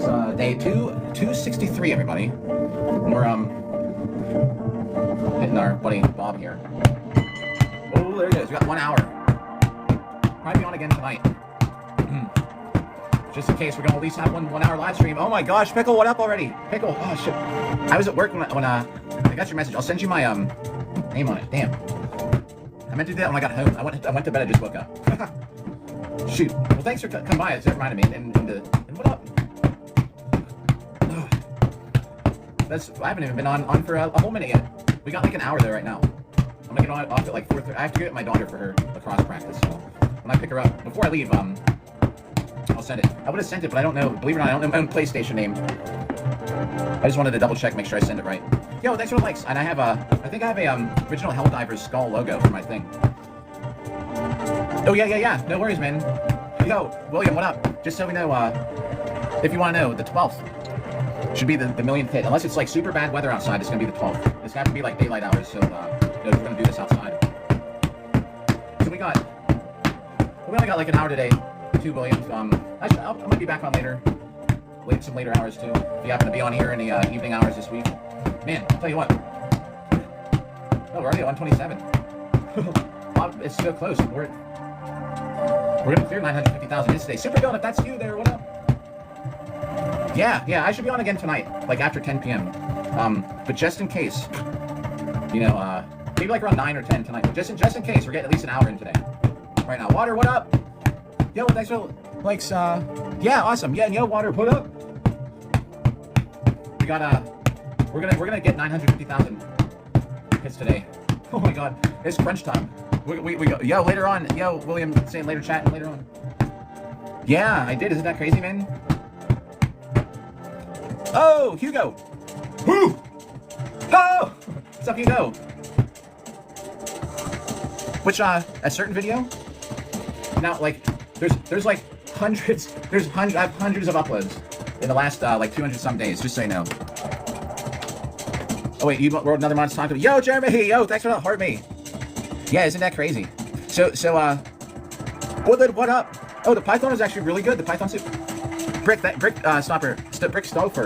It's day 263, everybody. And we're hitting our buddy Bob here. Oh, there it is. We got 1 hour. Probably be on again tonight. Just in case, we're gonna at least have one hour live stream. Oh my gosh, Pickle, what up already? Pickle, oh shit. I was at work when I got your message. I'll send you my name on it. Damn. I meant to do that when I got home. I went to bed. I just woke up. Shoot. Well, thanks for coming by. It reminded me. And what up? I haven't even been on for a whole minute yet. We got like an hour there right now. I'm gonna get off at like 4:30. I have to get my daughter for her lacrosse practice. So when I pick her up, before I leave, I'll send it. I would have sent it, but I don't know. Believe it or not, I don't know my own PlayStation name. I just wanted to double check, make sure I send it right. Yo, thanks for the likes. And I have I think I have a original Helldivers skull logo for my thing. Oh yeah. No worries, man. Yo, William, what up? Just so we know, if you want to know, the 12th should be the millionth hit. Unless it's like super bad weather outside, it's gonna be the 12th. It's got to be like daylight hours, so we're gonna do this outside. So we only got like an hour today. 2 Williams. I might be back on later. Some later hours too. If you happen to be on here in the evening hours this week. Man, I'll tell you what. Oh, we're already at 127. It's so close. We're gonna clear 950,000 hits today. Super Villain, if that's you there, what up? Yeah, I should be on again tonight, like after 10 p.m. But just in case, maybe like around 9 or 10 tonight. But just in case, we're getting at least an hour in today. Right now, Water, what up? Yo, thanks for likes. Yeah, awesome. Yeah, yo, Water, what up? We got we're gonna get 950,000 hits today. Oh my God, it's crunch time. We go. Yo, later on. Yo, William saying later chat later on. Yeah, I did. Isn't that crazy, man? Oh, Hugo. Woo! Oh, what's up, Hugo? Which a certain video? Now, like, there's like hundreds. I have hundreds of uploads in the last like 200 some days. Just so you know. Oh wait, you wrote another monster talking to me. Yo, Jeremy. Yo, thanks for that heart me. Yeah, isn't that crazy? So Woodland, what up? Oh, the Python is actually really good. The Python soup. Brick Stopper.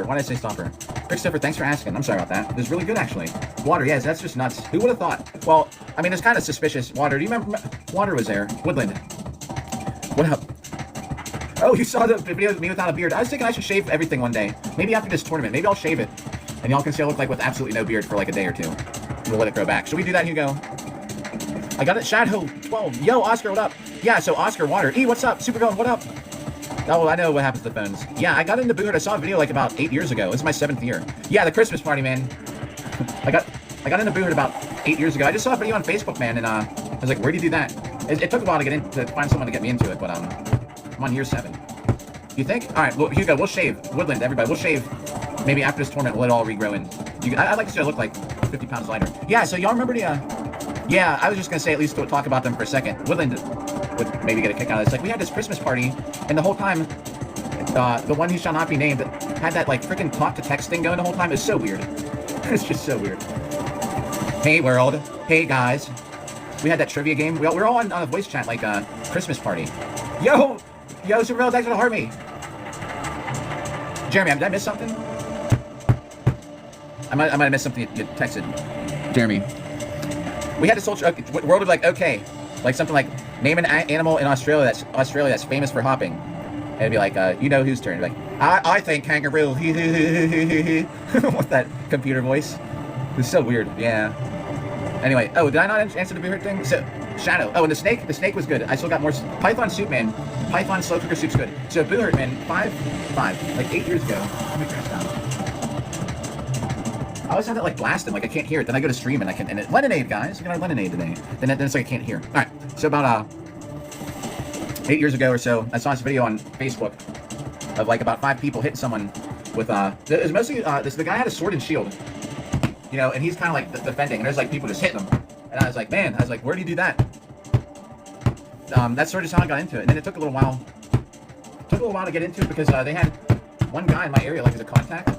Why did I say Stopper? Brick Stopper, thanks for asking. I'm sorry about that. It was really good, actually. Water, yes, that's just nuts. Who would have thought? Well, I mean, it's kind of suspicious. Water, do you remember? Water was there. Woodland. What up? Oh, you saw the video of me without a beard. I was thinking I should shave everything one day. Maybe after this tournament. Maybe I'll shave it. And y'all can see I look like with absolutely no beard for like a day or two. We'll let it grow back. Should we do that, Hugo? I got it. Shadow 12. Yo, Oscar, what up? Yeah, so Oscar Water. E, what's up? Super Villain, what up? Oh, I know what happens to the phones. Yeah, I got into Boohard. I saw a video like about 8 years ago. It's my 7th year. Yeah, the Christmas party, man. I got into Boohard about 8 years ago. I just saw a video on Facebook, man, and I was like, where do you do that? It took a while to find someone to get me into it, but I'm on year 7. You think? All right, well, Hugo, we'll shave. Woodland, everybody, we'll shave. Maybe after this tournament, we'll let it all regrow in. I'd like to see it look like 50 pounds lighter. Yeah, so y'all remember the, yeah, I was just going to say at least talk about them for a second. Woodland would maybe get a kick out of this. Like, we had this Christmas party, and the whole time, the one who shall not be named had that, like, freaking talk-to-text thing going the whole time. It's so weird. It's just so weird. Hey, world. Hey, guys. We had that trivia game. We were all on a voice chat, like, Christmas party. Yo, Super Real, thanks for the heart me. Jeremy, did I miss something? I might have missed something you texted, Jeremy. We had this whole world would be like, okay, like something like name an animal in Australia that's famous for hopping, and it'd be like, you know whose turn? It'd be like, I think kangaroo. What's that computer voice? It's so weird. Yeah. Anyway, oh, did I not answer the beard thing? So Shadow. Oh, and the snake was good. I still got more. Python soup, man. Python slow cooker soup's good. So Boohart, man, like 8 years ago. Let me turn this down. I always have that like blasting, like I can't hear it. Then I go to stream and I can. And lemonade, guys. We're gonna have lemonade today. Then it's like I can't hear. All right. So about 8 years ago or so, I saw this video on Facebook of like about 5 people hitting someone with it was mostly the guy had a sword and shield, and he's kind of like defending, and there's like people just hitting him, and I was like, where do you do that? That's sort of how I got into it, and then it took a little while. To get into it because they had one guy in my area like as a contact,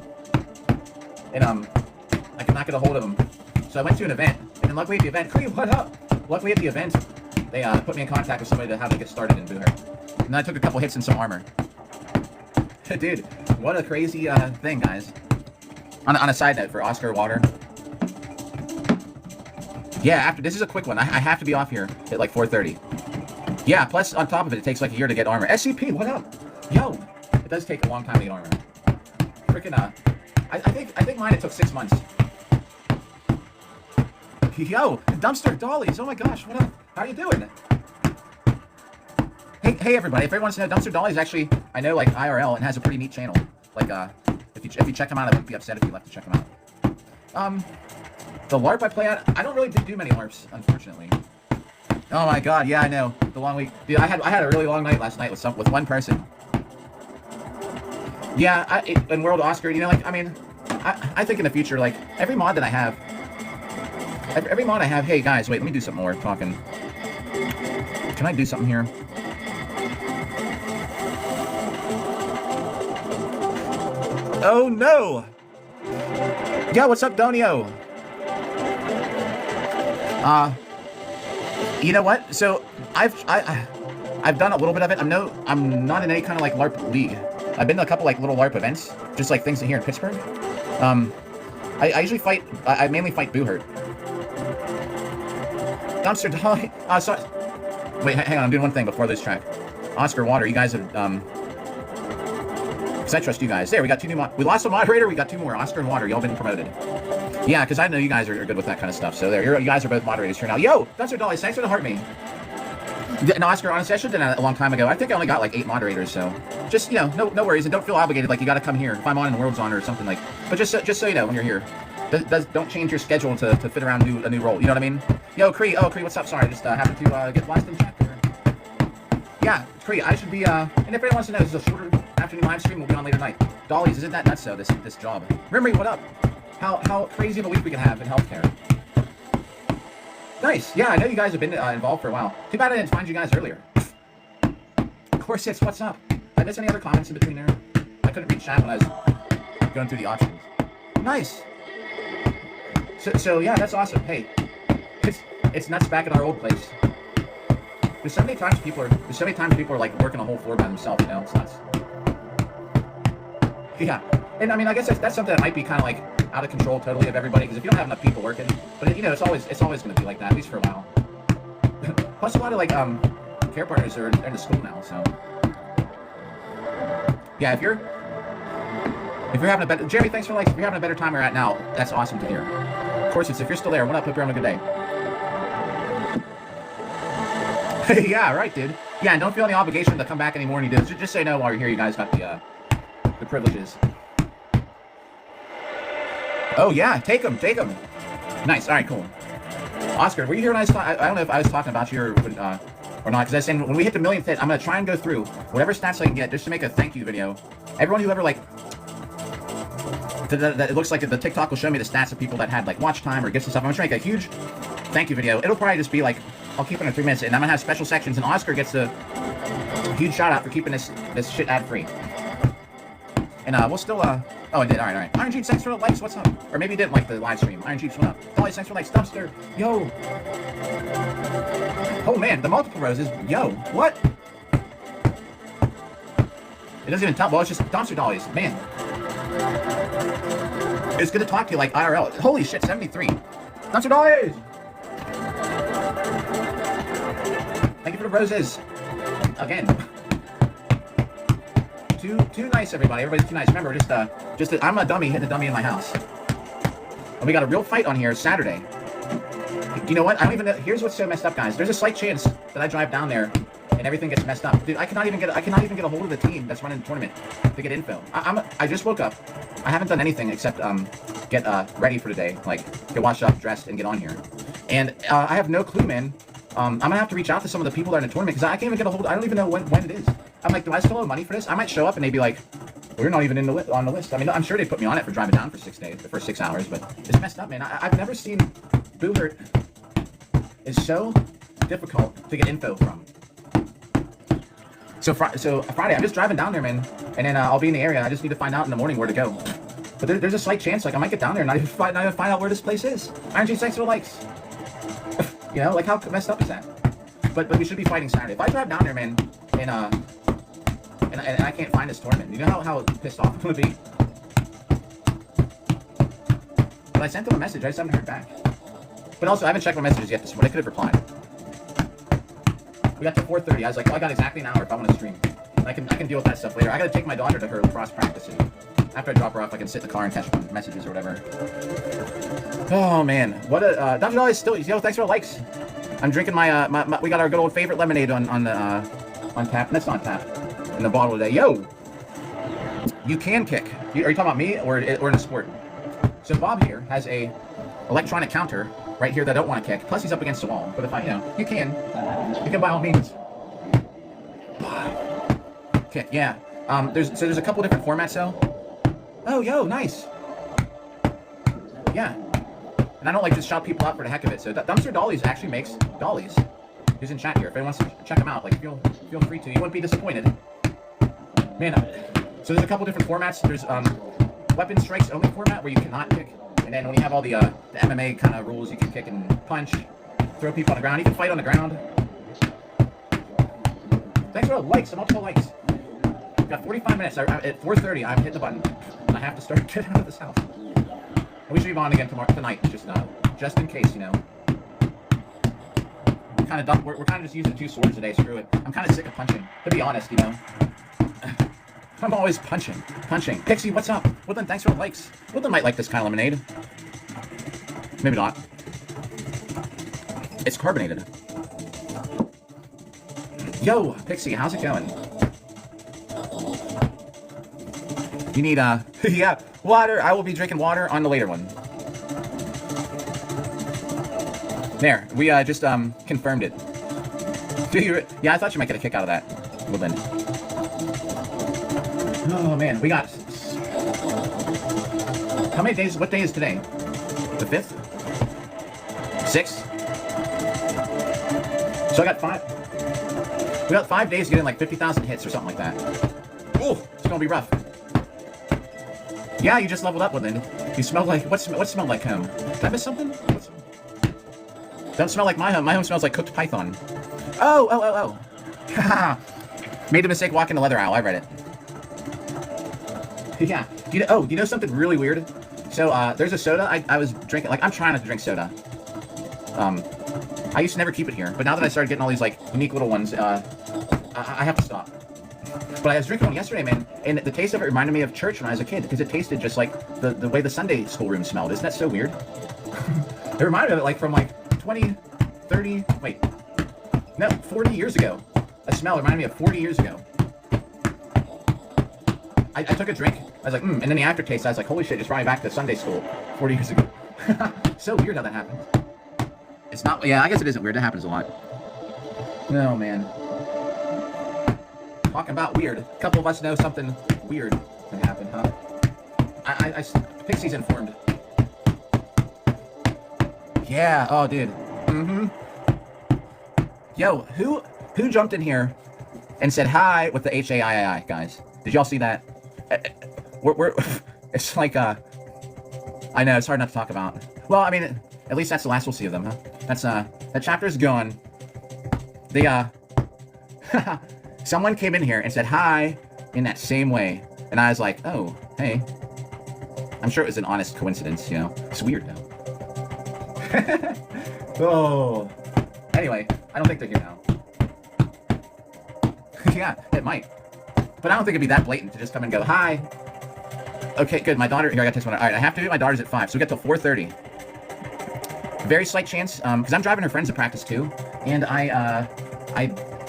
and I could not get a hold of him, so I went to an event, and then luckily at the event, Cree, what up? Luckily at the event, they put me in contact with somebody to how to get started in Boohart. And then I took a couple hits and some armor. Dude, What a crazy thing, guys. On a side note for Oscar Water. Yeah, after this is a quick one. I have to be off here at like 4:30. Yeah, plus on top of it, it takes like a year to get armor. SCP, what up? Yo, it does take a long time to get armor. Freaking I think mine it took 6 months. Yo, dumpster dollies. Oh my gosh, what up? How you doing? Hey everybody! If everyone wants to know, Dumpster Dollies actually, I know, like IRL, and has a pretty neat channel. Like, if you check him out, I wouldn't be upset if you left to check him out. The LARP I play at, I don't really do many LARPs, unfortunately. Oh my god, yeah, I know. The long week, dude. I had a really long night last night with one person. Yeah, in World Oscar, you know, like, I mean, I think in the future, like, every mod I have. Hey guys, wait, let me do something more. Talking. Can I do something here? Oh no! Yo, what's up, Donio? You know what? So I've done a little bit of it. I'm not in any kind of like LARP league. I've been to a couple like little LARP events, just like things here in Pittsburgh. I usually fight. I mainly fight Boohurt. Dumpster Dolly. Sorry. Wait, hang on. I'm doing one thing before this track. Oscar Water. You guys have because I trust you guys. There, we got 2 new we lost a moderator, we got 2 more. Oscar and Water, y'all been promoted. Yeah, because I know you guys are good with that kind of stuff. So there, you guys are both moderators here now. Yo, Dumpster Dolly, thanks for the heart me. And Oscar, honestly, I should have done that a long time ago. I think I only got like 8 moderators, so just, you know, no worries, and don't feel obligated like you got to come here if I'm on in World's Honor or something like. But just so you know, when you're here, don't change your schedule to fit around a new role. You know what I mean? Yo, Cree, what's up? Sorry, just happened to get lost in chat there. Yeah, Cree, I should be. And if anyone wants to know, this is a shorter afternoon live stream. We'll be on later night. Dollies, isn't that nuts though? This job. Rimry, what up? How crazy of a week we can have in healthcare. Nice. Yeah, I know you guys have been involved for a while. Too bad I didn't find you guys earlier. Of course, it's what's up. Did I miss any other comments in between there? I couldn't read chat when I was going through the options. Nice. So yeah, that's awesome. Hey, it's nuts back at our old place. There's so many times people are like working a whole floor by themselves. You know, it's nuts. Yeah, and I mean, I guess that's something that might be kind of like out of control totally of everybody, because if you don't have enough people working, but you know, it's always going to be like that, at least for a while. Plus, a lot of like care partners are in the school now, so yeah. If you're having a better, Jerry, thanks for like, if you're having a better time we're at now, that's awesome to hear. Of course, if you're still there, what up? Hope you're having a good day. Yeah, right, dude. Yeah, and don't feel any obligation to come back anymore than you do. Just say no while you're here. You guys got the privileges. Oh yeah, take them. Nice. All right, cool. Oscar, were you here when I don't know if I was talking about you or not, because I was saying when we hit the millionth hit, I'm gonna try and go through whatever stats I can get just to make a thank you video. Everyone who ever like, it looks like the TikTok will show me the stats of people that had like watch time or gifts and stuff. I'm gonna try to make a huge thank you video. It'll probably just be like, I'll keep it under 3 minutes, and I'm gonna have special sections, and Oscar gets a huge shout out for keeping this shit ad free. And we'll still oh, I did. All right. Iron Jeeps, thanks for the likes. What's up? Or maybe you didn't like the live stream. Iron Jeeps, what up? Dolly, thanks for likes. Dumpster, yo. Oh man, the multiple roses, yo. What? It doesn't even tell. Well, it's just Dumpster Dollies, man. It's good to talk to you like IRL. Holy shit, 73. Dumpster Dollies. Thank you for the roses. Again. Too nice, everybody. Everybody's too nice. Remember, I'm a dummy hitting a dummy in my house. And we got a real fight on here Saturday. You know what? I don't even know. Here's what's so messed up, guys. There's a slight chance that I drive down there and everything gets messed up. Dude, I cannot even get a hold of the team that's running the tournament to get info. I just woke up. I haven't done anything except get ready for today, like get washed up, dressed, and get on here. And I have no clue, man. I'm gonna have to reach out to some of the people that are in the tournament, because I can't even get a hold. I don't even know when it is. I'm like, do I still owe money for this? I might show up and they'd be like, well, you're not even on the list. I mean, I'm sure they put me on it for driving down for 6 days, for 6 hours, but it's messed up, man. I've never seen Boohurt is so difficult to get info from. So Friday, I'm just driving down there, man, and then I'll be in the area. I just need to find out in the morning where to go. But there's a slight chance, like, I might get down there and not even find out where this place is. Iron G, thanks for the likes. You know, like, how messed up is that? But we should be fighting Saturday. If I drive down there, man, and and I can't find this tournament. You know how pissed off I'm gonna be? But I sent them a message. I just haven't heard back. But also, I haven't checked my messages yet this morning. I could have replied. We got to 4:30. I was like, well, I got exactly an hour if I want to stream. And I can deal with that stuff later. I gotta take my daughter to her lacrosse practice. After I drop her off, I can sit in the car and catch messages or whatever. Oh man, what a Dr. Dolly is still. Yo, thanks for the likes. I'm drinking my we got our good old favorite lemonade on tap. That's not tap. In the bottle today. Yo, you can kick. Are you talking about me or in a sport? So Bob here has a electronic counter right here that I don't want to kick. Plus he's up against the wall. But if you can by all means. Kick, yeah. There's a couple different formats though. Oh, yo, nice. Yeah. And I don't like just shout people out for the heck of it. So Dumpster Dollies actually makes dollies. He's in chat here. If anyone wants to check him out, like feel free to. You wouldn't be disappointed. Man, so there's a couple different formats. There's weapon strikes only format where you cannot kick. And then when you have all the MMA kind of rules, you can kick and punch, throw people on the ground. You can fight on the ground. Thanks for the likes, multiple likes. We've got 45 minutes. At 4:30, I've hit the button. And I have to start getting out of this house. And we should be on again tonight, just in case, you know. We're kind of just using 2 swords today. Screw it. I'm kind of sick of punching. To be honest, you know. I'm always punching. Pixie, what's up? Woodland, thanks for the likes. Woodland might like this kind of lemonade. Maybe not. It's carbonated. Yo, Pixie, how's it going? You need, yeah, water. I will be drinking water on the later one. There, we, just, confirmed it. Yeah, I thought you might get a kick out of that, Woodland. Oh, man, we got... How many days? What day is today? The 5th? 6th? So I got 5... We got 5 days to get in like 50,000 hits or something like that. Ooh, it's gonna be rough. Yeah, you just leveled up, Woodland. You smell like... What smelled like home? Did I miss something? Don't smell like my home. My home smells like cooked python. Oh. Made a mistake walking the leather aisle. I read it. Yeah. You know something really weird? So, there's a soda I was drinking. Like, I'm trying not to drink soda. I used to never keep it here. But now that I started getting all these, like, unique little ones, I have to stop. But I was drinking one yesterday, man, and the taste of it reminded me of church when I was a kid, because it tasted just like the way the Sunday school room smelled. Isn't that so weird? It reminded me of it, like, from, like, 20, 30, wait, no, 40 years ago. A smell reminded me of 40 years ago. I took a drink, I was like, and then the aftertaste, I was like, holy shit, just brought me back to Sunday school 40 years ago. So weird how that happened. It's not, yeah, I guess it isn't weird, it happens a lot. Oh, man. Talking about weird. A couple of us know something weird that happened, huh? Pixie's informed. Yeah, oh, dude. Yo, who jumped in here and said hi with the H-A-I-I, guys? Did y'all see that? We're it's like, I know, it's hard not to talk about. Well, I mean, at least that's the last we'll see of them, huh? That's, that chapter's gone. Someone came in here and said hi in that same way. And I was like, oh, hey. I'm sure it was an honest coincidence, you know. It's weird, though. Oh. Anyway, I don't think they're here now. Yeah, it might. But I don't think it'd be that blatant to just come and go, hi. Okay, good. My daughter... Here, I got to text one. All right, I have to do my daughter's at 5, so we get till 4:30. Very slight chance, because I'm driving her friends to practice, too. And I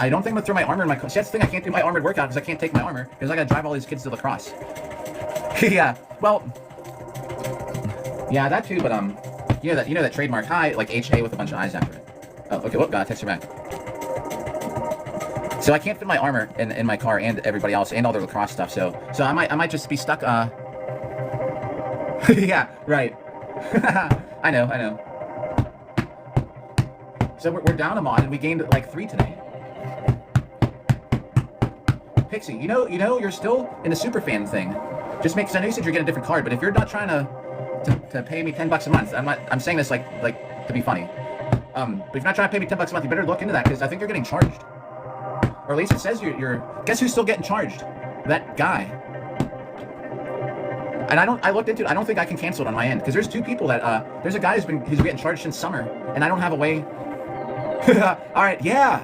don't think I'm going to throw my armor in my car. See, that's the thing. I can't do my armored workout because I can't take my armor, because I got to drive all these kids to lacrosse. Yeah, well... Yeah, that too, but, you know that trademark, hi, like H-A with a bunch of eyes after it. Oh, okay, whoop, text her back. So I can't fit my armor in my car and everybody else and all their lacrosse stuff, so I might just be stuck, yeah, right. I know. So we're down a mod and we gained like 3 today. Pixie, you know you're still in the superfan thing. Just make, cause I know you said you're getting a different card, but if you're not trying to pay me $10 a month, I'm saying this like to be funny. But if you're not trying to pay me $10 a month, you better look into that, because I think you're getting charged. Or at least it says you're guess who's still getting charged? That guy. And I looked into it. I don't think I can cancel it on my end because there's 2 people that there's a guy who's getting charged since summer, and I don't have a way. All right, yeah.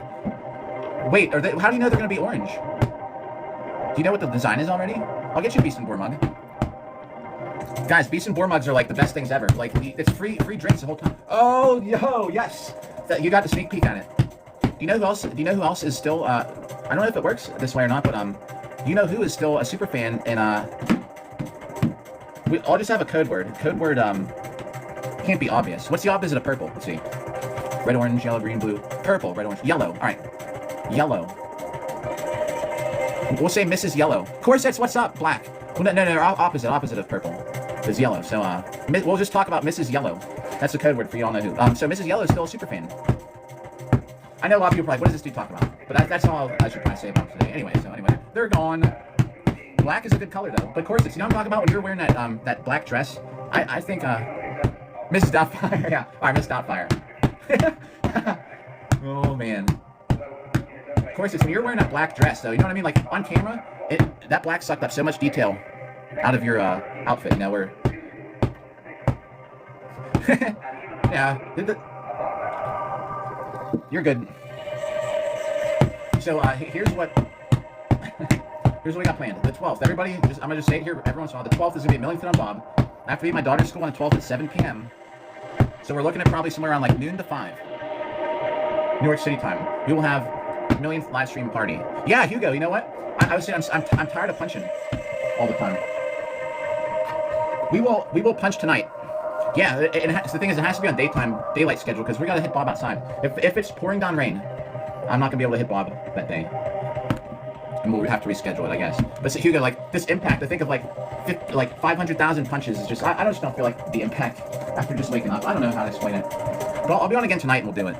Wait, how do you know they're gonna be orange? Do you know what the design is already? I'll get you a Beast and Boar mug. Guys, Beast and Boar mugs are like the best things ever. Like it's free drinks the whole time. Oh, yo, yes. You got the sneak peek at it. Do you know who else? Do you know who else is still? I don't know if it works this way or not, but you know who is still a super fan? And I'll just have a code word. Code word can't be obvious. What's the opposite of purple? Let's see. Red, orange, yellow, green, blue, purple, red, orange, yellow. All right, yellow. We'll say Mrs. Yellow. Corsets, what's up? Black. Well, no, opposite of purple is yellow. So we'll just talk about Mrs. Yellow. That's the code word for you all know who. So Mrs. Yellow is still a super fan. I know a lot of people are like, what does this dude talk about? But that's all I should probably say about today. Anyway, they're gone. Black is a good color though. But corsets, you know what I'm talking about? When you're wearing that black dress, I think Mrs. Doubtfire. Yeah, all right, Miss Doubtfire. Oh man. Corsets, when you're wearing that black dress though, you know what I mean? Like on camera, that black sucked up so much detail out of your outfit. Now we're yeah, you're good. So here's what we got planned. The 12th, everybody, I'm gonna just say it here. Everyone's on the 12th is gonna be a Millington on Bob. I have to be at my daughter's school on the 12th at 7 p.m. So we're looking at probably somewhere around like noon to 5, New York City time. We will have a millionth live stream party. Yeah, Hugo, you know what? I would say I'm tired of punching all the time. We will punch tonight. Yeah, the thing is, it has to be on daylight schedule because we gotta hit Bob outside. If it's pouring down rain, I'm not gonna be able to hit Bob that day, and we'll have to reschedule it, I guess. But so, Hugo, like this impact, I think of like 500,000 punches is just I just don't feel like the impact after just waking up. I don't know how to explain it. But I'll be on again tonight and we'll do it.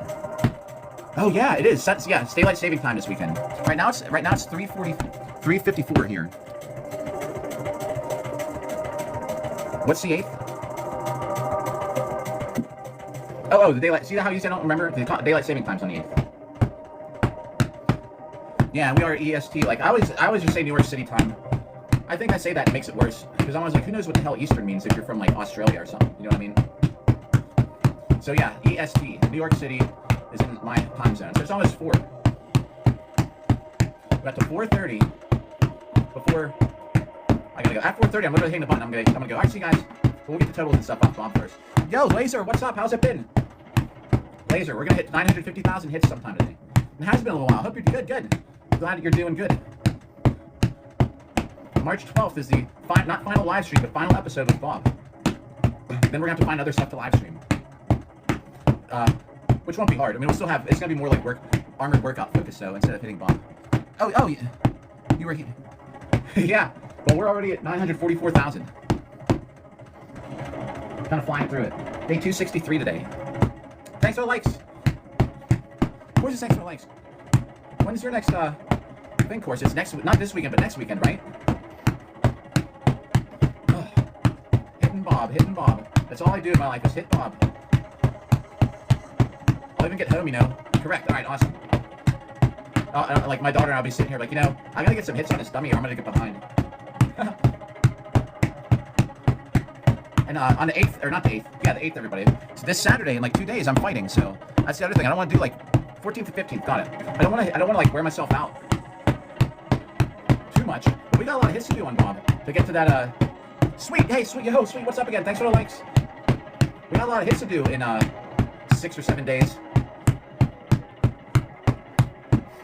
Oh yeah, it is. Yeah, it's daylight saving time this weekend. Right now it's 3:54 here. What's the 8th? Oh, the daylight. See how you said I don't remember? The daylight saving time's on the 8th. Yeah, we are EST. Like I always just say New York City time. I think I say that makes it worse because I was like, who knows what the hell Eastern means if you're from like Australia or something? You know what I mean? So yeah, EST. New York City is in my time zone. So it's almost 4. We got to 4:30 before I gotta go. At 4:30, I'm literally hitting the button. I'm gonna go. All right, see you guys. We'll get the totals and stuff off Bob first. Yo, Laser, what's up? How's it been? Laser, we're gonna hit 950,000 hits sometime today. It has been a little while. Hope you're good. Glad you're doing good. March 12th is the not final live stream, but final episode with Bob. Then we're gonna have to find other stuff to live stream. Which won't be hard. I mean, it's gonna be more like armored workout focus. So instead of hitting Bob. Oh, you were here. Yeah. Well, we're already at 944,000. Kind of flying through it. Day 263 today. Thanks for the likes. Courses, thanks for the likes. When's your next thing course? It's not this weekend, but next weekend, right? Oh. Hitting Bob. That's all I do in my life is hit Bob. I'll even get home, you know. Correct. All right, awesome. Like my daughter and I'll be sitting here like, you know, I gotta get some hits on this dummy or I'm gonna get behind. And on the 8th, or not the 8th, yeah, the 8th, everybody. So this Saturday, in like 2 days, I'm fighting. So that's the other thing. I don't want to do like 14th to 15th. Got it. I don't want to like wear myself out too much. But we got a lot of hits to do on Bob to get to that. Sweet, hey, sweet, yo, sweet. What's up again? Thanks for the likes. We got a lot of hits to do in 6 or 7 days.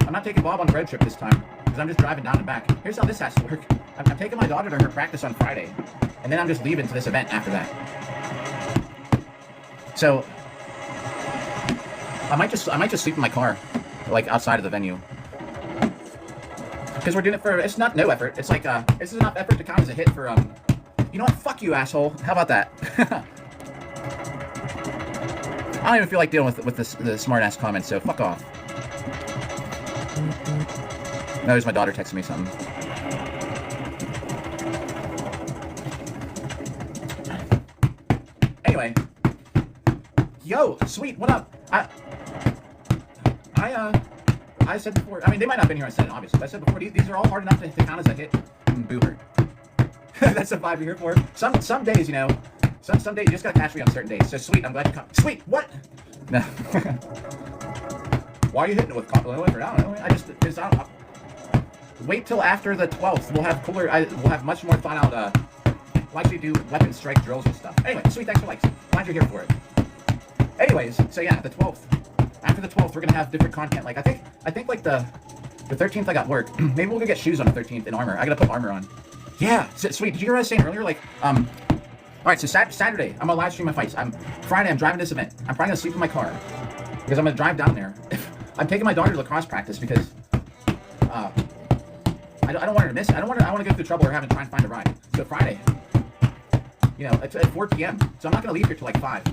I'm not taking Bob on the road trip this time because I'm just driving down and back. Here's how this has to work. I'm taking my daughter to her practice on Friday, and then I'm just leaving to this event after that. So I might just sleep in my car, like outside of the venue, because we're doing it for. It's not no effort. It's like this is enough effort to count as a hit for You know what? Fuck you, asshole. How about that? I don't even feel like dealing with the smart ass comments. So fuck off. No, there's my daughter texting me something. Anyway, yo, sweet, what up? I I said before, I mean, they might not have been here I said it, obviously, but I said before, these are all hard enough to count as a hit. Booher. That's the vibe you're here for. Some days, you know, some days you just gotta catch me on certain days. So sweet, I'm glad you come. Sweet, what? No. Why are you hitting it with compliment? I don't know. I don't. Wait till after the 12th. We'll have cooler. We'll have much more thought out. We'll actually do weapon strike drills and stuff. Anyway, sweet, thanks for likes. Glad you're here for it. Anyways, so yeah, the 12th. After the 12th, we're gonna have different content. Like I think like the 13th I got work. Maybe we'll go get shoes on the 13th and armor. I gotta put armor on. Yeah, so, sweet. Did you hear what I was saying earlier? Like, all right, so Saturday, I'm gonna live stream my fights. Friday, I'm driving this event. I'm probably gonna sleep in my car because I'm gonna drive down there. I'm taking my daughter to lacrosse practice because I don't want her to miss it. I want to go through trouble or having to try and find a ride. So Friday, you know, it's at 4 p.m. So I'm not gonna leave here till like 5.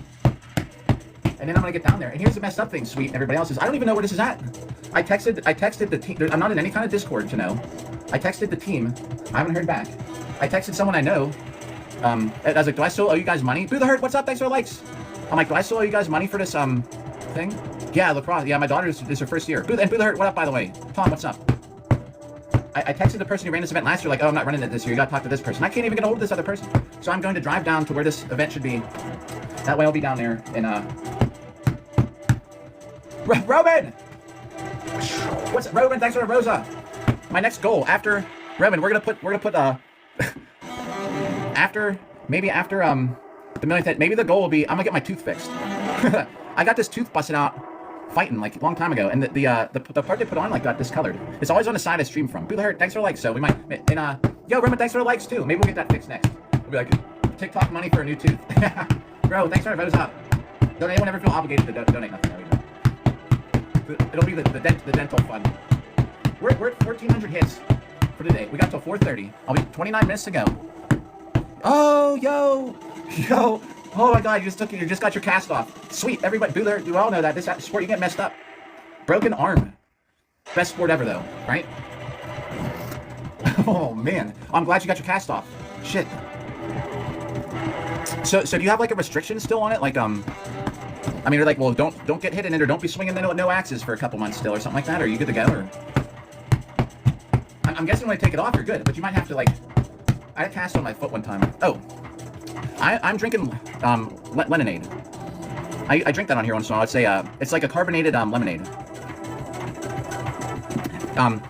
And then I'm gonna get down there. And here's the messed up thing, sweet, and everybody else is, I don't even know where this is at. I texted the team. I'm not in any kind of Discord to know. I texted the team. I haven't heard back. I texted someone I know. I was like, do I still owe you guys money? Boo the Hurt, what's up? Thanks for the likes. I'm like, do I still owe you guys money for this thing? Yeah, lacrosse. Yeah, my daughter is her first year. Boo the Hurt, what up, by the way? Tom, what's up? I texted the person who ran this event last year, like, oh, I'm not running it this year. You gotta talk to this person. I can't even get a hold of this other person. So I'm going to drive down to where this event should be. That way I'll be down there in Roman! What's Roman? Thanks for the Rosa. My next goal after Roman, we're gonna put after the millionth hit, maybe the goal will be I'm gonna get my tooth fixed. I got this tooth busted out fighting like a long time ago, and the part they put on like got discolored. It's always on the side I stream from. Boo the Hurt, thanks for the likes. So we might and yo Roman, thanks for the likes too. Maybe we'll get that fixed next. We'll be like TikTok money for a new tooth. Bro, thanks for the Rosa. Don't anyone ever feel obligated to donate nothing. It'll be the dental fund. We're at 1,400 hits for today. We got till 4:30. I'll be 29 minutes to go. Oh, yo. Oh my God, you just got your cast off. Sweet, everybody, do all know that this sport you get messed up. Broken arm. Best sport ever though, right? Oh man, I'm glad you got your cast off. Shit. So do you have like a restriction still on it? Like I mean, you're like, well, don't get hit in it, or don't be swinging no axes for a couple months still, or something like that. Or are you good to go? Or I'm guessing when I take it off, you're good, but you might have to like. I had a cast on my foot one time. Oh, I'm drinking lemonade. I drink that on here once in a while. It's like a carbonated lemonade.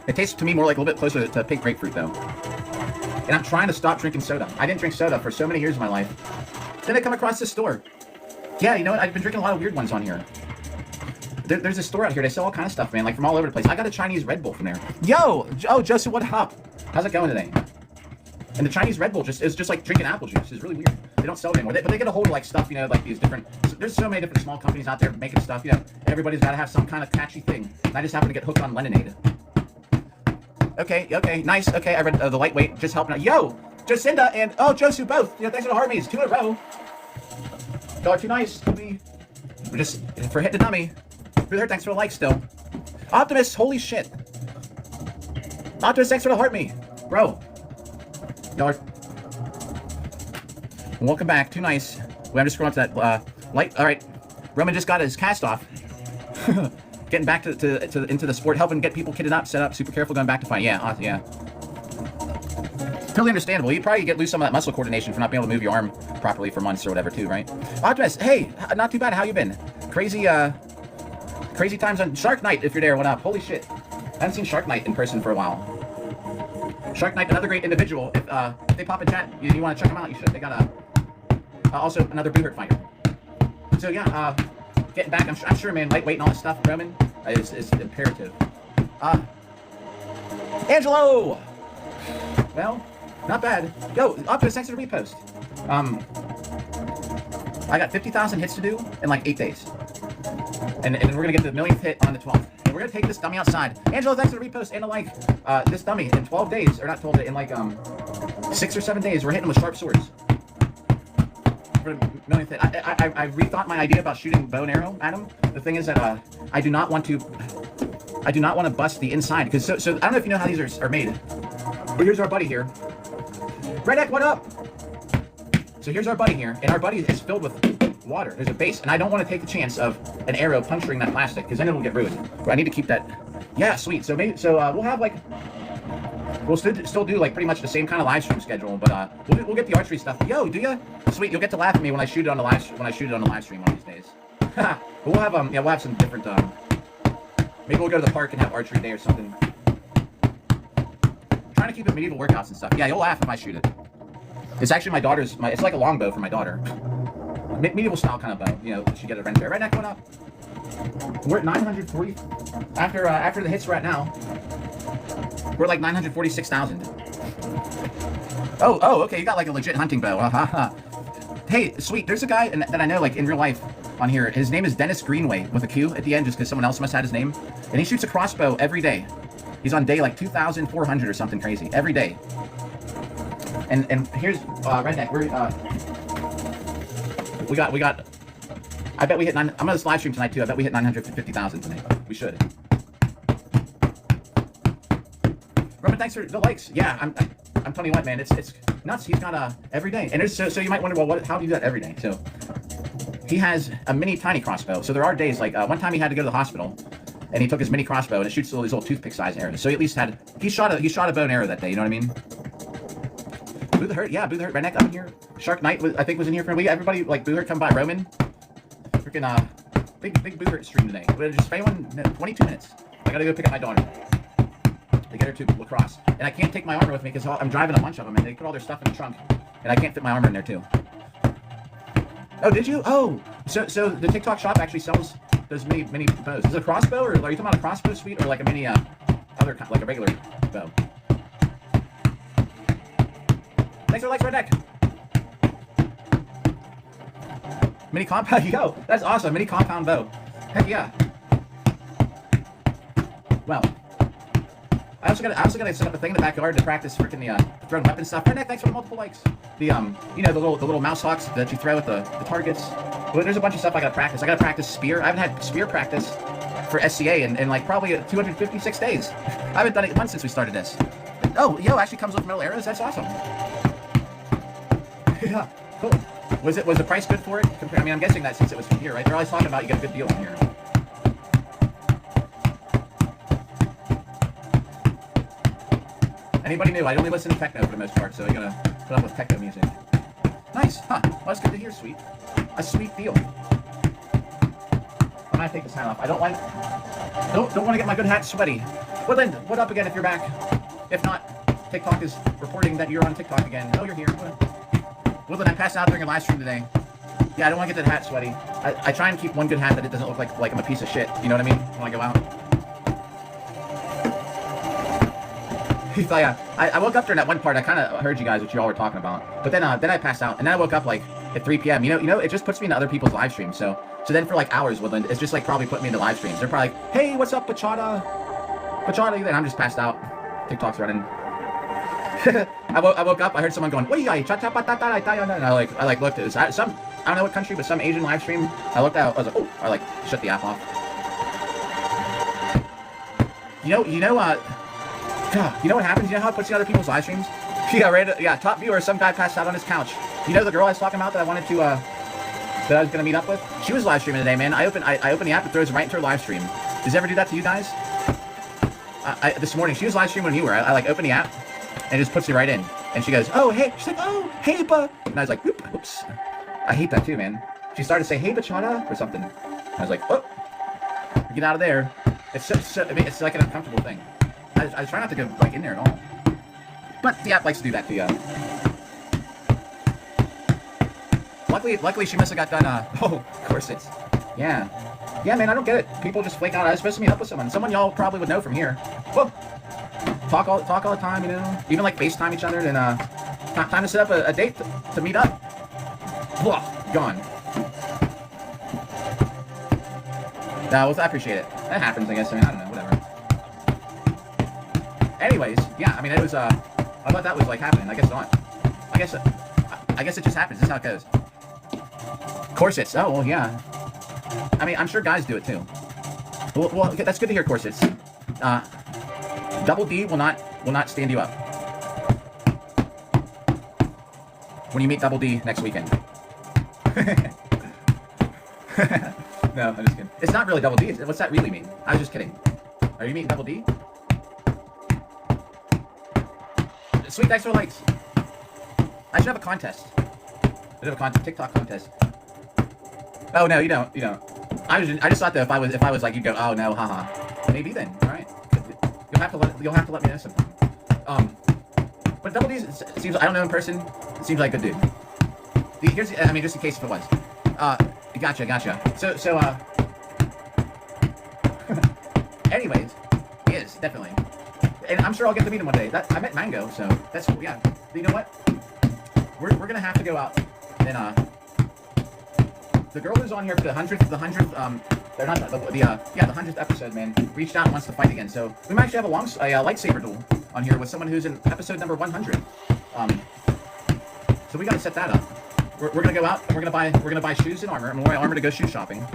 It tastes to me more like a little bit closer to pink grapefruit though. And I'm trying to stop drinking soda. I didn't drink soda for so many years of my life. Then I come across this store. Yeah, you know what? I've been drinking a lot of weird ones on here. There's a store out here. They sell all kind of stuff, man, like from all over the place. I got a Chinese Red Bull from there. Yo! Oh, Joseph, what up? How's it going today? And the Chinese Red Bull is just like drinking apple juice. It's really weird. They don't sell it anymore. But they get a hold of like stuff, you know, like these different... There's so many different small companies out there making stuff, you know. Everybody's got to have some kind of catchy thing. And I just happen to get hooked on lemonade. Okay, nice. Okay, I read the lightweight, just helping out. Yo! Jacinda and... Oh, Joseph, both. You know, thanks for the heart me's. 2 in a row. Y'all too nice to me. We're just for hitting the dummy. Really hurt, thanks for the like still. Optimus, holy shit. Optimus, thanks for the heart me. Bro. Y'all are... Welcome back, too nice. Well, I'm just scrolling up to that light. Alright. Roman just got his cast off. Getting back to into the sport, helping get people kitted up, set up, super careful going back to fight. Yeah, yeah. Totally understandable. You probably lose some of that muscle coordination for not being able to move your arm properly for months or whatever too, right? Optimus, hey, not too bad. How you been? Crazy times on Shark Night. If you're there, what up? Holy shit, I haven't seen Shark Night in person for a while. Shark Night, another great individual. If they pop in chat, you want to check them out, you should. They got also another Boo Hurt fighter. So yeah, getting back. I'm sure, man. Lightweight and all that stuff, Roman, is imperative. Angelo. Well. Not bad. Yo, Optimus, thanks for the repost. I got 50,000 hits to do in like 8 days. And we're gonna get the millionth hit on the 12th. And we're gonna take this dummy outside. Angelo, thanks for the repost and a like. This dummy in 12 days, or not 12 days, in like 6 or 7 days, we're hitting with sharp swords. For the millionth hit. I rethought my idea about shooting bow and arrow at him. The thing is that I do not want to bust the inside, because so I don't know if you know how these are made. But here's our buddy here. Redek, what up? So here's our buddy here, and our buddy is filled with water. There's a base, and I don't want to take the chance of an arrow puncturing that plastic, because then it'll get ruined. But I need to keep that Yeah, sweet. So maybe we'll have like we'll still do like pretty much the same kind of live stream schedule, but we'll get the archery stuff. Yo, do ya? Sweet. You'll get to laugh at me when I shoot it on the live stream one of these days. But we'll have we'll have some different maybe we'll go to the park and have archery day or something. I'm trying to keep it medieval workouts and stuff. Yeah, you'll laugh if I shoot it. It's actually my daughter's. It's like a longbow for my daughter. Medieval style kind of bow. You know, she get a rent there. Right, neck going up. We're at 940. After the hits we're at now, we're like 946,000. Oh, okay. You got like a legit hunting bow. Hey, sweet. There's a guy that I know like in real life on here. His name is Dennis Greenway with a Q at the end, just because someone else must have had his name. And he shoots a crossbow every day. He's on day like 2,400 or something crazy every day. And here's Redneck. We got. I bet we hit 9. I'm on this live stream tonight too. I bet we hit 950,000 tonight. We should. Roman, thanks for the likes. Yeah, I'm telling you what, man. It's nuts. He's got every day, and so you might wonder, well, how do you do that every day? So he has a mini tiny crossbow. So there are days like one time he had to go to the hospital, and he took his mini crossbow and it shoots all these little toothpick size arrows. So he at least he shot a bow and arrow that day. You know what I mean? Boo the Hurt, yeah, Boo the Hurt, Redneck up in here. Shark Knight I think was in here for me. Everybody like Boo the Hurt come by. Roman, freaking big Boo the Hurt stream today. But just anyone, 22 minutes. I gotta go pick up my daughter to get her to lacrosse, and I can't take my armor with me because I'm driving a bunch of them, and they put all their stuff in the trunk, and I can't fit my armor in there too. Oh, did you? Oh, so the TikTok shop actually sells those mini bows. Is it a crossbow, or are you talking about a crossbow suite, or like a mini other like a regular bow? Thanks for the likes, Redneck. Mini compound, yo, that's awesome. Mini compound bow. Heck yeah. Well, I also gotta set up a thing in the backyard to practice freaking the thrown weapon stuff. Redneck, thanks for the multiple likes. The you know, the little mouse hawks that you throw at the targets. Well, there's a bunch of stuff I gotta practice. I gotta practice spear. I haven't had spear practice for SCA in like probably 256 days. I haven't done it once since we started this. Oh, yo, actually comes with metal arrows. That's awesome. Yeah, cool. Was the price good for it? I mean, I'm guessing that since it was from here, right? They're always talking about you get a good deal on here. Anybody new? I only listen to techno for the most part, so you're gonna put up with techno music. Nice, huh? Well, that's good to hear, sweet. A sweet deal. I'm gonna take this hat off. I don't want to get my good hat sweaty. Woodland, what up again if you're back? If not, TikTok is reporting that you're on TikTok again. Oh, you're here. Woodland, I passed out during a live stream today. Yeah, I don't want to get that hat sweaty. I try and keep one good hat that it doesn't look like I'm a piece of shit. You know what I mean? When I go out. Yeah, I woke up during that one part. I kind of heard you guys what you all were talking about, but then I passed out, and then I woke up like at 3 p.m. You know, it just puts me into other people's live streams. So then for like hours, Woodland, it's just like probably put me into live streams. They're probably like, hey, what's up, Pachada? And I'm just passed out. TikTok's running. I woke up. I heard someone going, "What you got?" And I looked. It was I don't know what country, but some Asian live stream. I looked out. I was like, "Oh!" I like shut the app off. You know what happens? You know how it puts you in other people's live streams? Yeah, top viewer. Some guy passed out on his couch. You know the girl I was talking about that I wanted to that I was gonna meet up with? She was live streaming today, man. I open the app, it throws right into her live stream. Does it ever do that to you guys? This morning she was live streaming when you were. I like open the app. And it just puts me right in. And she goes, oh, hey. She's like, oh, hey, ba. And I was like, oops. I hate that too, man. She started to say, hey, bachata, or something. I was like, oh, get out of there. It's I mean, it's like an uncomfortable thing. I try not to go like in there at all. But the app likes to do that to you. Luckily, she must have got done. Oh, corsets. Yeah, man. I don't get it. People just flake out. I was supposed to meet up with someone. Someone y'all probably would know from here. Whoa. Talk all the time, you know. Even like FaceTime each other. Then time to set up a date to meet up. Blah, gone. Well, I appreciate it. That happens, I guess. I mean, I don't know, whatever. Anyways, yeah. I mean, it was. I thought that was like happening. I guess not. I guess it just happens. This is how it goes. Corsets. Oh well, yeah. I mean, I'm sure guys do it too. Well, okay, that's good to hear. Corsets. Double D will not stand you up when you meet Double D next weekend. No, I'm just kidding. It's not really Double D. What's that really mean? I was just kidding. Are you meeting Double D? Sweet, thanks for the likes. I should have a contest. I should have a TikTok contest. Oh no, you don't. You don't. I just thought that if I was like, you go, oh no, haha. Maybe then, all right. You'll have to let me know something. But Double D seems, I don't know in person. It seems like a good dude. Here's, I mean, just in case if it was. Gotcha. So anyways, he is definitely, and I'm sure I'll get to meet him one day. I met Mango, so that's cool. Yeah. You know what? We're gonna have to go out and the girl who's on here for the 100th, they're not the 100th episode, man, reached out and wants to fight again. So we might actually have a lightsaber duel on here with someone who's in episode number 100. So we gotta set that up. We're gonna go out and we're gonna buy shoes and armor. I'm gonna wear armor to go shoe shopping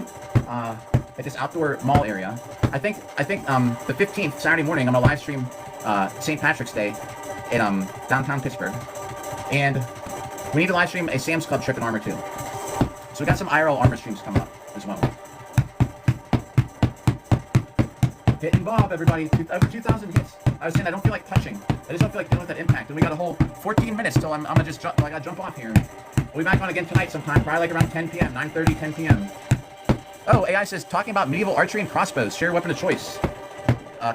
at this outdoor mall area. I think the 15th Saturday morning I'm gonna live stream St. Patrick's Day in downtown Pittsburgh, and we need to live stream a Sam's Club trip in armor too. So we got some IRL armor streams coming up as well. Hitting Bob, everybody. Over 2,000 hits. I was saying I don't feel like touching. I just don't feel like dealing with that impact. And we got a whole 14 minutes till I'm gonna just jump. I gotta jump off here. We'll be back on again tonight sometime, probably like around 10 p.m., 9:30, 10 p.m. Oh, AI says talking about medieval archery and crossbows. Share weapon of choice.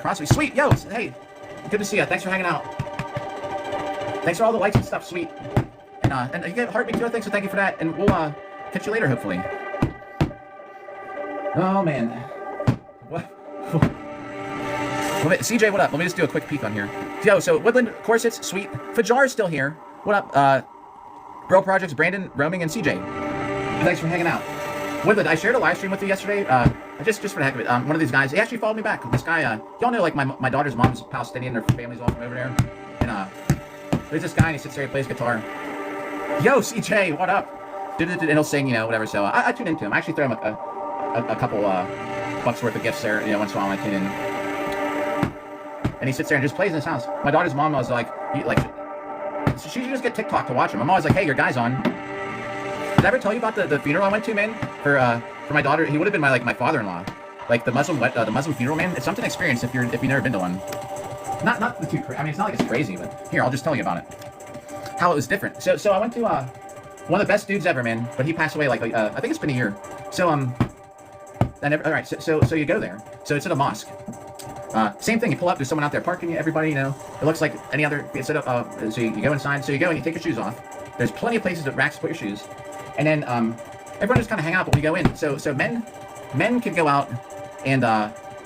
Crossbow. Sweet. Yo. Hey. Good to see you. Thanks for hanging out. Thanks for all the likes and stuff. Sweet. And you get heartbeat too. Thanks, so thank you for that. And we'll catch you later, hopefully. Oh man. What? CJ, what up? Let me just do a quick peek on here. Yo, so Woodland Corsets, sweet. Fajar's still here. What up? Bro Projects, Brandon, Roaming, and CJ. Thanks for hanging out. Woodland, I shared a live stream with you yesterday. Just for the heck of it. One of these guys, he actually followed me back. This guy, y'all know, like my daughter's mom's Palestinian. Their family's all from over there. And there's this guy, and he sits there, he plays guitar. Yo, CJ, what up? And he'll sing, whatever. So I tune into him. I actually throw him a couple bucks worth of gifts there, once in a while I tune in. And he sits there and just plays in his house. My daughter's mom was like, so she should just get TikTok to watch him. I'm always like, hey, your guy's on. Did I ever tell you about the funeral I went to, man? For my daughter, he would have been my father-in-law, like the Muslim funeral, man. It's something to experience if you've never been to one. Not the too crazy. I mean, it's not like it's crazy, but here, I'll just tell you about it. How it was different. So I went to one of the best dudes ever, man. But he passed away like I think it's been a year. So all right. So you go there. So it's at a mosque. Same thing. You pull up. There's someone out there parking. Everybody, it looks like any other setup. So you go inside. So you go and you take your shoes off. There's plenty of places that racks to put your shoes. And then everyone just kind of hang out, but we go in. So men can go out and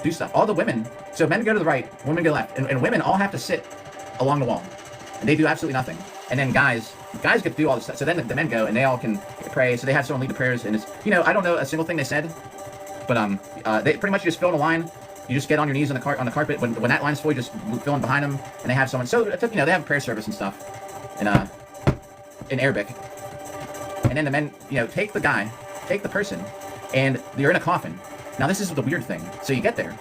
do stuff. All the women. So men go to the right, women go left, and women all have to sit along the wall, and they do absolutely nothing. And then guys get to do all this stuff. So then the men go and they all can pray. So they have someone lead the prayers, and it's I don't know a single thing they said, but they pretty much just fill in a line. You just get on your knees on the carpet. When that line's full, you just fill in behind them, and they have someone. So they have prayer service and stuff, in Arabic. And then the men, take the person, and you're in a coffin. Now this is the weird thing. So you get there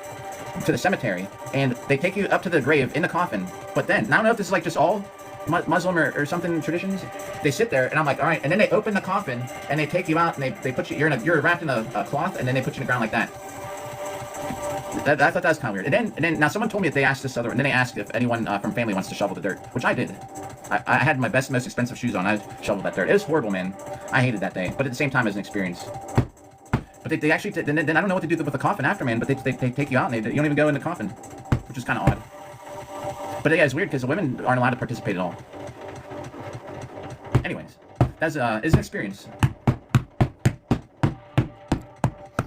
to the cemetery, and they take you up to the grave in the coffin. But then, I don't know if this is like just all Muslim or something traditions. They sit there, and I'm like, all right. And then they open the coffin, and they take you out, and they put you. You're wrapped in a cloth, and then they put you in the ground like that. I thought that was kind of weird. And then now someone told me that they asked this other, and then they asked if anyone from family wants to shovel the dirt, which I did. I had my best, most expensive shoes on. I shoveled that dirt. It was horrible, man. I hated that day, but at the same time, it was an experience. But they actually, then I don't know what to do with the coffin after, man. But they take you out, and you don't even go in the coffin, which is kind of odd. But yeah, it's weird because the women aren't allowed to participate at all. Anyways, that's is an experience.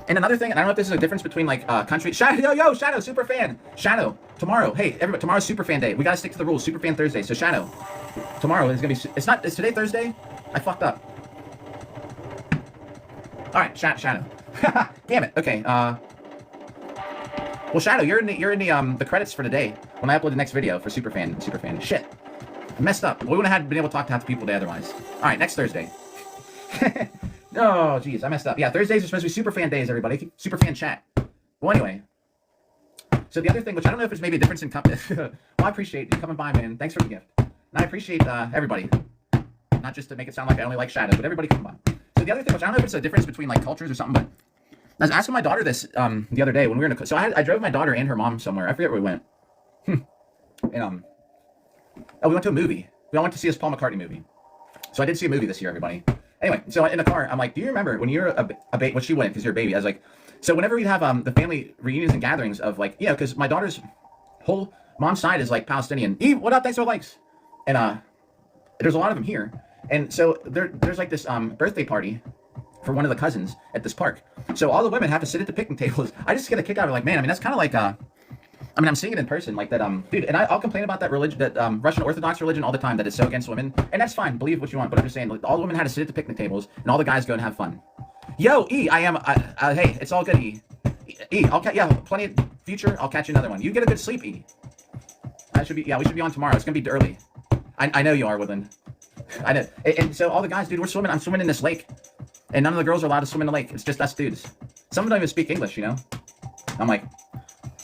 And another thing, and I don't know if this is a difference between like country. Shadow, Shadow, super fan. Shadow, tomorrow. Hey, everybody, tomorrow's super fan day. We gotta stick to the rules. Super fan Thursday. So Shadow, tomorrow is gonna be. Is today Thursday? I fucked up. All right, Shadow. Damn it. Okay. Well, Shadow, you're in the credits for today when I upload the next video for Superfan. Shit, I messed up. We wouldn't have been able to talk to half the people today otherwise. All right, next Thursday. Oh, geez, I messed up. Yeah, Thursdays are supposed to be Superfan days, everybody. Superfan chat. Well, anyway. So the other thing, which I don't know if there's maybe a difference in company. Well, I appreciate you coming by, man. Thanks for the gift. And I appreciate everybody. Not just to make it sound like I only like Shadow, but everybody coming by. So the other thing, which I don't know if it's a difference between like cultures or something, but I was asking my daughter this the other day when we were in a. So I drove my daughter and her mom somewhere. I forget where we went. And oh, we went to a movie. We all went to see this Paul McCartney movie. So I did see a movie this year, everybody. Anyway, so in the car, I'm like, do you remember when you're a baby? Well, she wouldn't because you're a baby. I was like, so whenever we have the family reunions and gatherings of like, you know, because my daughter's whole mom's side is like Palestinian. Eve, what up? Thanks for the likes. And there's a lot of them here. And so there's like this birthday party for one of the cousins at this park. So all the women have to sit at the picnic tables. I just get a kick out of it, like, man, I mean, that's kind of like I mean, I'm seeing it in person, like that, dude, and I'll complain about that religion, that Russian Orthodox religion all the time, that it's so against women, and that's fine, believe what you want, but I'm just saying, like, all the women had to sit at the picnic tables, and all the guys go and have fun. Yo, E, hey, it's all good, E. Yeah, plenty of future, I'll catch you another one. You get a good sleep, E. We should be on tomorrow, it's gonna be early. I know you are, Woodland. I know, and so all the guys, dude, I'm swimming in this lake, and none of the girls are allowed to swim in the lake, it's just us dudes. Some of them don't even speak English, you know? I'm like,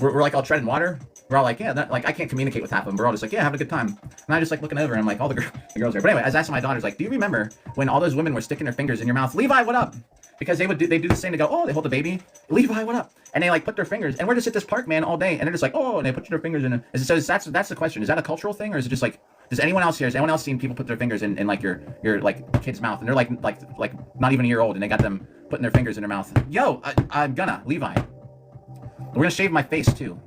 we're like all treading water. We're all like, yeah, like I can't communicate with half of them. We're all just like, yeah, having a good time. And I just like looking over and I'm like, all the girls are. But anyway, I was asking my daughters, like, do you remember when all those women were sticking their fingers in your mouth? Levi, what up? Because they do the same. They go, oh, they hold the baby. Levi, what up? And they like put their fingers. And we're just at this park, man, all day. And they're just like, oh, and they put their fingers in it. So that's the question. Is that a cultural thing, or is it just like, has anyone else seen people put their fingers in like your like kid's mouth, and they're like not even a year old, and they got them putting their fingers in their mouth? Yo, I'm gonna Levi. We're gonna shave my face too.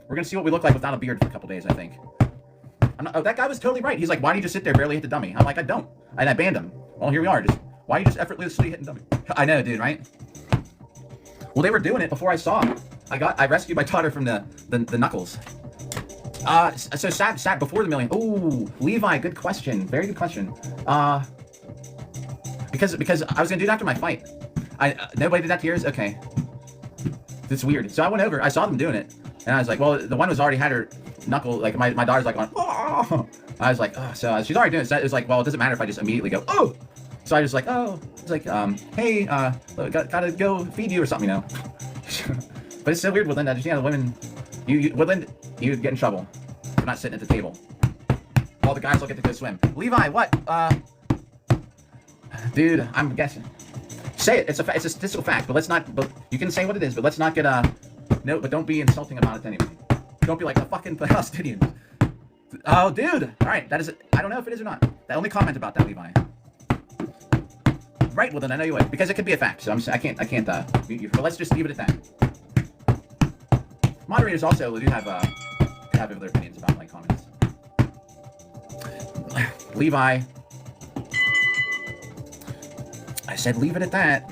We're gonna see what we look like without a beard for a couple days, I think. Oh, that guy was totally right. He's like, why do you just sit there, barely hit the dummy? I'm like, I don't. And I banned him. Well, here we are. Why are you just effortlessly hitting dummy? I know, dude, right? Well, they were doing it before I saw him. I rescued my daughter from the knuckles. So sad before the million. Ooh, Levi, good question. Very good question. Because I was gonna do it after my fight. Nobody did that to yours? Okay. It's weird. So I went over, I saw them doing it, and I was like, well, the one was already had her knuckle, like my daughter's like going, oh. I was like, oh, so she's already doing it. So it was like, well, it doesn't matter if I just immediately go, oh. So I just like, oh, it's like, hey, gotta go feed you or something, you know. But it's so weird, Woodland. The women, Woodland, you get in trouble for not sitting at the table. All the guys will get to go swim. Levi, what? Dude, I'm guessing. Say it. It's a statistical fact, but let's not. But you can say what it is, but let's not get no. But don't be insulting about it to anybody. Don't be like the fucking Palestinians. Oh, dude. All right, that is it. I don't know if it is or not. The only comment about that, Levi. Right. Well, then I know you would, because it could be a fact. So I can't mute you. But let's just leave it at that. Moderators also do have other opinions about my comments. Levi. I said leave it at that.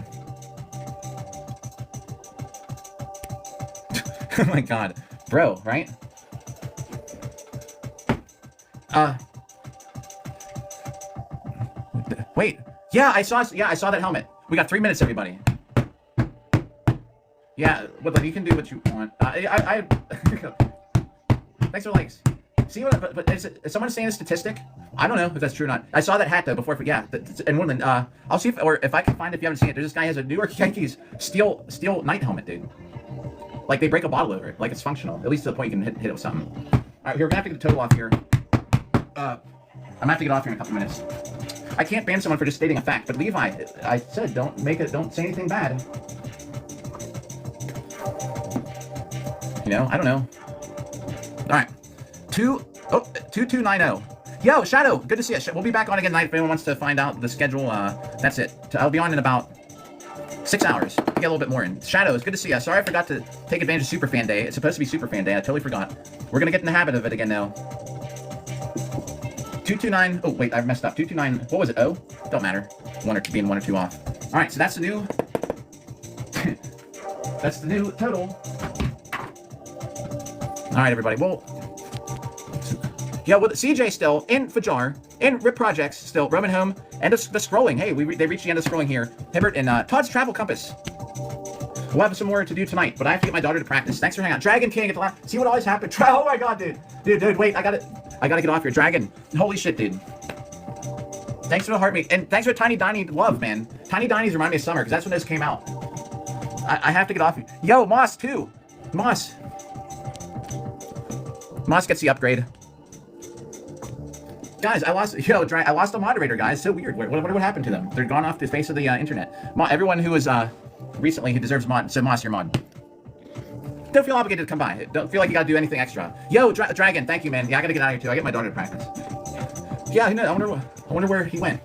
Oh my god. Bro, right? Wait. Yeah, I saw that helmet. We got 3 minutes, everybody. Yeah, well, you can do what you want. Thanks for likes. See what? But is someone saying a statistic? I don't know if that's true or not. I saw that hat though before. Yeah, and Woodland. I'll see if I can find it. If you haven't seen it, there's this guy who has a New York Yankees steel night helmet, dude. Like they break a bottle over it. Like it's functional. At least to the point you can hit it with something. All right, we're gonna have to get the total off here. I'm gonna have to get off here in a couple minutes. I can't ban someone for just stating a fact, but Levi, I said don't say anything bad. You know, I don't know. All right, 2290. Yo, Shadow, good to see you. We'll be back on again tonight if anyone wants to find out the schedule. That's it. I'll be on in about 6 hours. Get a little bit more in. Shadow, it's good to see you. Sorry I forgot to take advantage of Superfan Day. It's supposed to be Superfan Day. I totally forgot. We're gonna get in the habit of it again now. 229. Oh wait, I messed up. 229. What was it? Oh, don't matter. Being one or two off. All right, so that's the new. That's the new total. All right, everybody. Well. Yeah, with CJ still, in Fajar, in Rip Projects still, Roman Home, end of the scrolling. Hey, they reached the end of scrolling here. Hibbert and Todd's Travel Compass. We'll have some more to do tonight, but I have to get my daughter to practice. Thanks for hanging out. Dragon King at the last. See what always happened? Oh my god, dude. Dude, wait, I gotta get off here. Dragon. Holy shit, dude. Thanks for the heart, mate. And thanks for Tiny Diny love, man. Tiny Dinies remind me of summer, because that's when those came out. I have to get off here. Yo, Moss, too. Moss gets the upgrade. Guys, I lost a moderator, guys. So weird. What happened to them? They're gone off the face of the internet. Everyone who was recently who deserves mod, so Moss, you're mod. Don't feel obligated to come by. Don't feel like you gotta do anything extra. Yo, Dragon, thank you, man. Yeah, I gotta get out of here too. I get my daughter to practice. Yeah, I wonder where he went.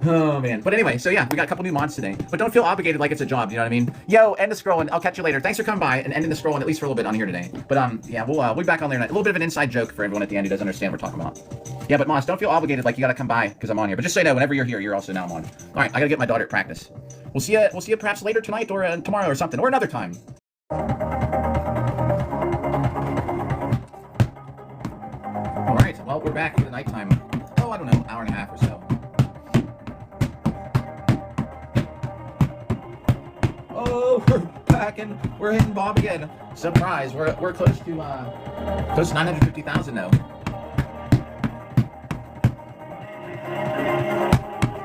Oh man. But anyway, so yeah, we got a couple new mods today. But don't feel obligated like it's a job, you know what I mean? Yo, end the scrolling. I'll catch you later. Thanks for coming by and ending the scrolling at least for a little bit on here today. But yeah, we'll be back on there tonight. A little bit of an inside joke for everyone at the end who doesn't understand what we're talking about. Yeah, but Moss, don't feel obligated like you gotta come by because I'm on here. But just so you know, whenever you're here, you're also now on. Alright, I gotta get my daughter at practice. We'll see you perhaps later tonight or tomorrow or something. Or another time. Alright, well, we're back in the nighttime. Oh, I don't know, hour and a half or so. Oh, we're back and we're hitting Bob again. Surprise, we're close to 950,000 now.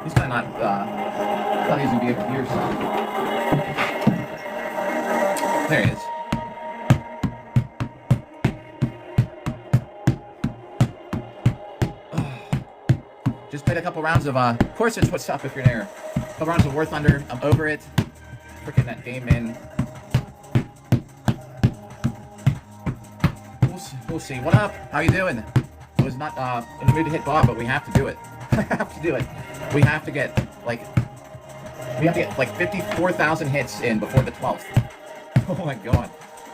He's kind of not using vehicle here, so. There he is. Just played a couple rounds of Corsets. What's up if you're there? A couple rounds of War Thunder. I'm over it. Freaking that game in. We'll see. What up? How you doing? I was not in the mood to hit Bob, but we have to do it. I have to do it. We have to get like 54,000 hits in before the 12th. Oh my god.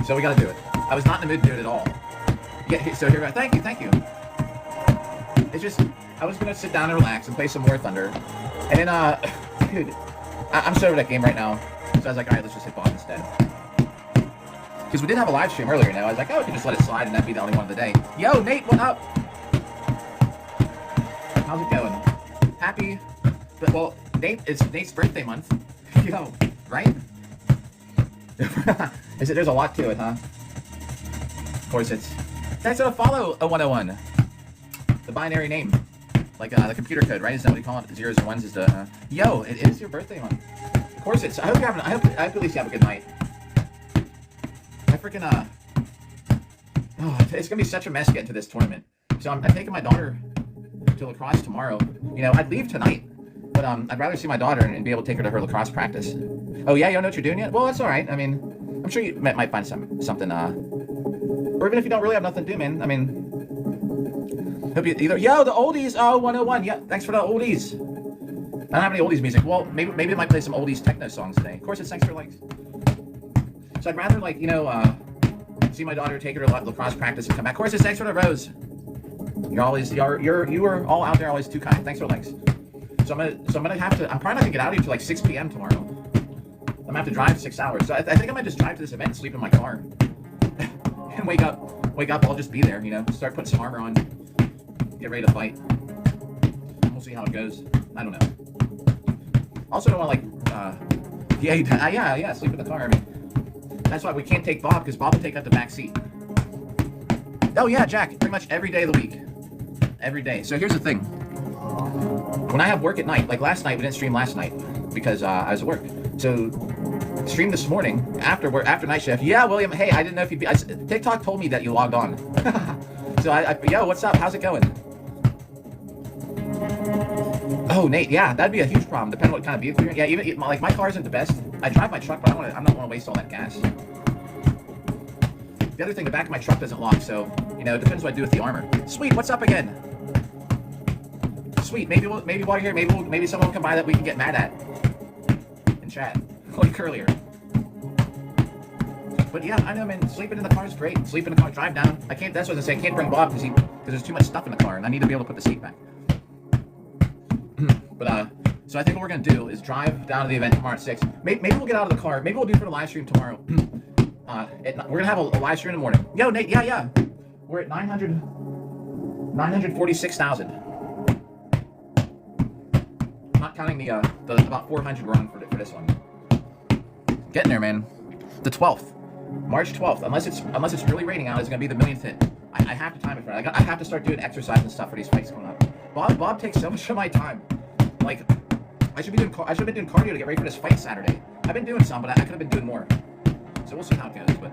So we gotta do it. I was not in the mood to do it at all. Yeah. So here we go. Thank you. It's just I was gonna sit down and relax and play some War Thunder, and then dude, I'm so over that game right now. So I was like, all right, let's just hit Bob instead. Because we did have a live stream earlier now. I was like, oh, we can just let it slide and that'd be the only one of the day. Yo, Nate, what up? How's it going? Happy? Well, it's Nate's birthday month. Yo, right? There's a lot to it, huh? Of course, thanks for the follow, 0101. The binary name. Like the computer code, right? Is that what you call it? The zeros and ones is the... Yo, it is your birthday month. Of course I hope you're having... I hope at least you have a good night. I freaking, oh, it's gonna be such a mess getting to this tournament. So I'm taking my daughter to lacrosse tomorrow. You know, I'd leave tonight, but I'd rather see my daughter and be able to take her to her lacrosse practice. Oh yeah, you don't know what you're doing yet? Well, that's all right. I mean, I'm sure you might find something, or even if you don't really have nothing to do, man. I mean, hope you either. Yo, the oldies. Oh, 101. Yeah, thanks for the oldies. I don't have any oldies music. Well, maybe I might play some oldies techno songs today. Of course, it's thanks for likes. So I'd rather, like, you know, see my daughter, take her to lacrosse practice and come back. Of course, it's thanks for the rose. You are all out there always too kind. Thanks for the likes. So I'm gonna have to. I'm probably not gonna get out of here till like 6 p.m. tomorrow. I'm gonna have to drive 6 hours. So I think I might just drive to this event and sleep in my car, and wake up. I'll just be there. You know, start putting some armor on, get ready to fight. We'll see how it goes. I don't know. Also, don't want to like, yeah, sleep in the car. I mean, that's why we can't take Bob, because Bob will take up the back seat. Oh yeah, Jack, pretty much every day of the week. Every day. So here's the thing. When I have work at night, like last night, we didn't stream last night because I was at work. So stream this morning after night shift. Yeah, William, hey, I didn't know if you'd be, TikTok told me that you logged on. So yo, what's up? How's it going? Oh, Nate, yeah, that'd be a huge problem, depending on what kind of vehicle you're in. Yeah, even like my car isn't the best. I drive my truck, but I'm not want to waste all that gas. The other thing, the back of my truck doesn't lock, so you know, it depends what I do with the armor. Sweet, what's up again? Sweet, maybe while you're here, maybe someone will come by that we can get mad at in chat, like earlier. But yeah, I know, man. Sleeping in the car is great. Sleep in the car, drive down. I can't. That's what I say. I can't bring Bob because there's too much stuff in the car, and I need to be able to put the seat back. But so I think what we're gonna do is drive down to the event tomorrow at 6. Maybe we'll get out of the car. Maybe we'll do it for the live stream tomorrow. We're gonna have a live stream in the morning. Yo, Nate. Yeah. We're at 946,000. I'm not counting the about 400 we're on for this one. Getting there, man. The 12th, March 12th. Unless it's really raining out, it's gonna be the millionth hit. I have to time it for it. I have to start doing exercise and stuff for these fights coming up. Bob takes so much of my time. Like, I should have been doing cardio to get ready for this fight Saturday. I've been doing some, but I could have been doing more. So we'll see how it goes. But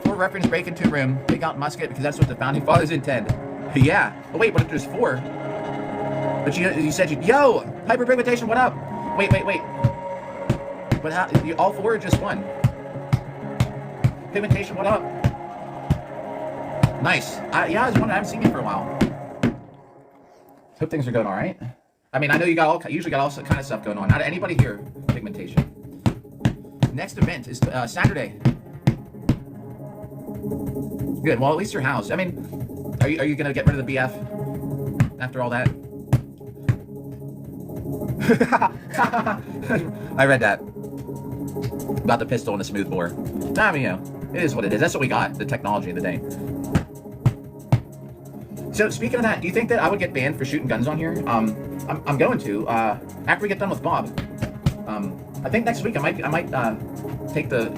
for reference, break into room, take out musket because that's what the founding fathers intend. Yeah. Oh, wait, but if there's 4. But you said yo, hyperpigmentation, what up? Wait. But how, all 4 or just 1? Pigmentation, what up? Nice. Yeah, I was wondering, I haven't seen you for a while. Hope things are going all right. I mean, I know you usually got all kind of stuff going on. Anybody here, pigmentation? Next event is Saturday. Good. Well, at least your house. I mean, are you gonna get rid of the BF after all that? I read that about the pistol and the smoothbore. I mean, it is what it is. That's what we got. The technology of the day. So speaking of that, do you think that I would get banned for shooting guns on here? I'm going to after we get done with Bob. I think next week I might take the.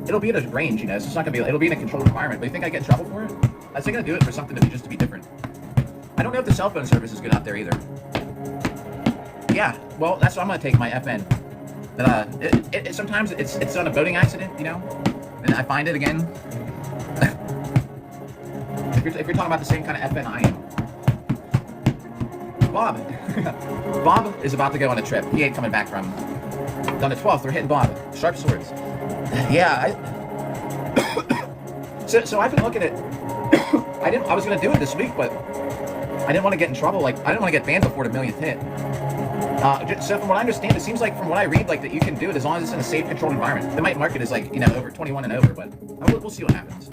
It'll be at a range, so it's not gonna be. It'll be in a controlled environment. But you think I get in trouble for it? I was thinking to do it for something to be different. I don't know if the cell phone service is good out there either. Yeah, well, that's what I'm gonna take my FN. That sometimes it's on a boating accident, and I find it again. if you're talking about the same kind of FN I am. Bob is about to go on a trip. He ain't coming back from. On the 12th, they're hitting Bob. Sharp swords. Yeah, so I've been looking at. I was gonna do it this week, but I didn't want to get in trouble. Like I didn't want to get banned before the 1,000,000th hit. So from what I understand, it seems like from what I read, like that you can do it as long as it's in a safe, controlled environment. They might mark it as like over 21 and over, but we'll see what happens.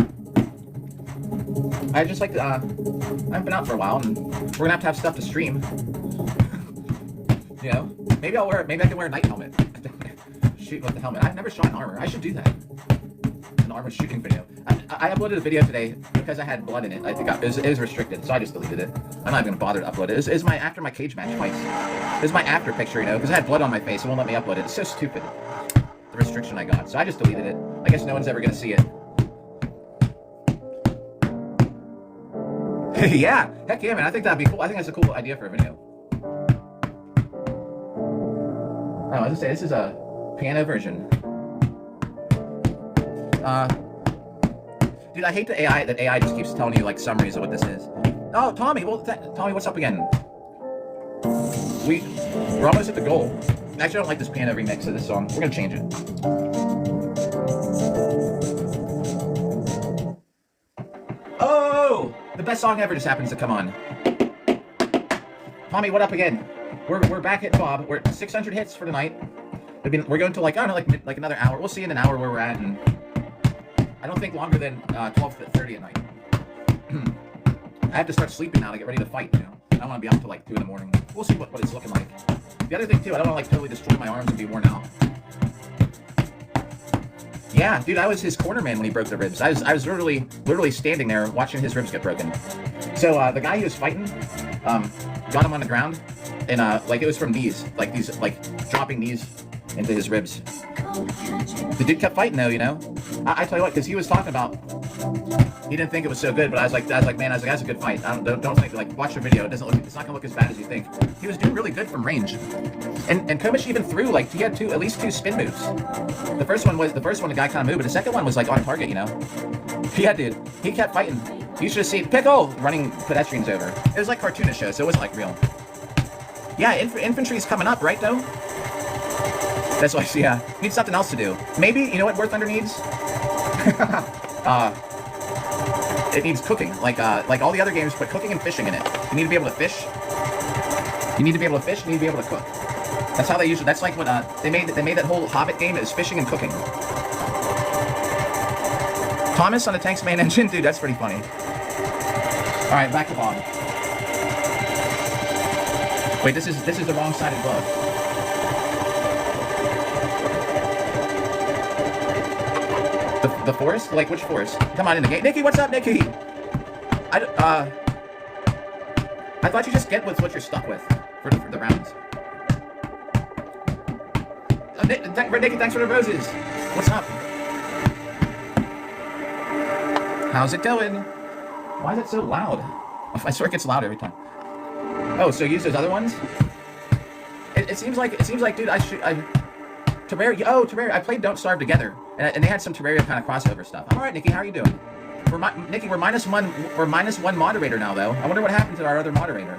I just like to. I've been out for a while, and we're gonna have to have stuff to stream. Maybe I can wear a night helmet. Shoot with the helmet. I've never shot an armor. I should do that. An armor shooting video. I uploaded a video today because I had blood in it. I think it was restricted, so I just deleted it. I'm not even gonna bother to upload it. It's my after my cage match fights. This is my after picture, because I had blood on my face. It won't let me upload it. It's so stupid. The restriction I got, so I just deleted it. I guess no one's ever gonna see it. Yeah, heck yeah, man. I think that'd be cool. I think that's a cool idea for a video. Oh, I was gonna say this is a piano version. Dude, I hate the AI. That AI just keeps telling you like summaries of what this is. Oh, Tommy. Well, Tommy, what's up again? We're almost at the goal. Actually, I don't like this piano remix of this song. We're gonna change it. Oh, the best song ever just happens to come on. Tommy, what up again? We're back at Bob. We're at 600 hits for tonight. We're going to like another hour. We'll see in an hour where we're at, and I don't think longer than 12:30 at night. I have to start sleeping now to get ready to fight. I don't want to be up till like 2 in the morning. We'll see what it's looking like. The other thing too, I don't want to like totally destroy my arms and be worn out. Yeah, dude, I was his corner man when he broke the ribs. I was literally standing there watching his ribs get broken. So the guy he was fighting, got him on the ground, and like it was from knees, like these dropping knees into his ribs. The dude kept fighting though, I tell you what, because he was talking about he didn't think it was so good, but I was like, man, that's a good fight. Don't think like watch the video. It's not gonna look as bad as you think. He was doing really good from range, and Komish even threw like he had at least 2 spin moves. The first one the guy kind of moved, but the second one was like on target. Yeah, dude, he kept fighting. You should have seen Pickle running pedestrians over. It was like cartoonish show, so it wasn't like real. Yeah, infantry's coming up, right though? That's why, yeah. Need something else to do. Maybe, you know what War Thunder needs? It needs cooking. Like all the other games, put cooking and fishing in it. You need to be able to fish. You need to be able to fish, you need to be able to cook. That's how they usually, that's like what, they made that whole Hobbit game is fishing and cooking. Thomas on the Tanks main engine? Dude, that's pretty funny. Alright, back to Bob. Wait, this is the wrong-sided glove. The forest? Like, which forest? Come on in the gate. Nikki, what's up, Nikki? I thought you just get with what you're stuck with for the rounds. Nikki, thanks for the roses. What's up? How's it going? Why is it so loud? I swear it gets louder every time. Oh, so use those other ones? It seems like, dude, Terraria, I played Don't Starve together, and they had some Terraria kind of crossover stuff. I'm alright, Nikki, how are you doing? Nikki, we're minus one. We're minus one moderator now, though. I wonder what happened to our other moderator.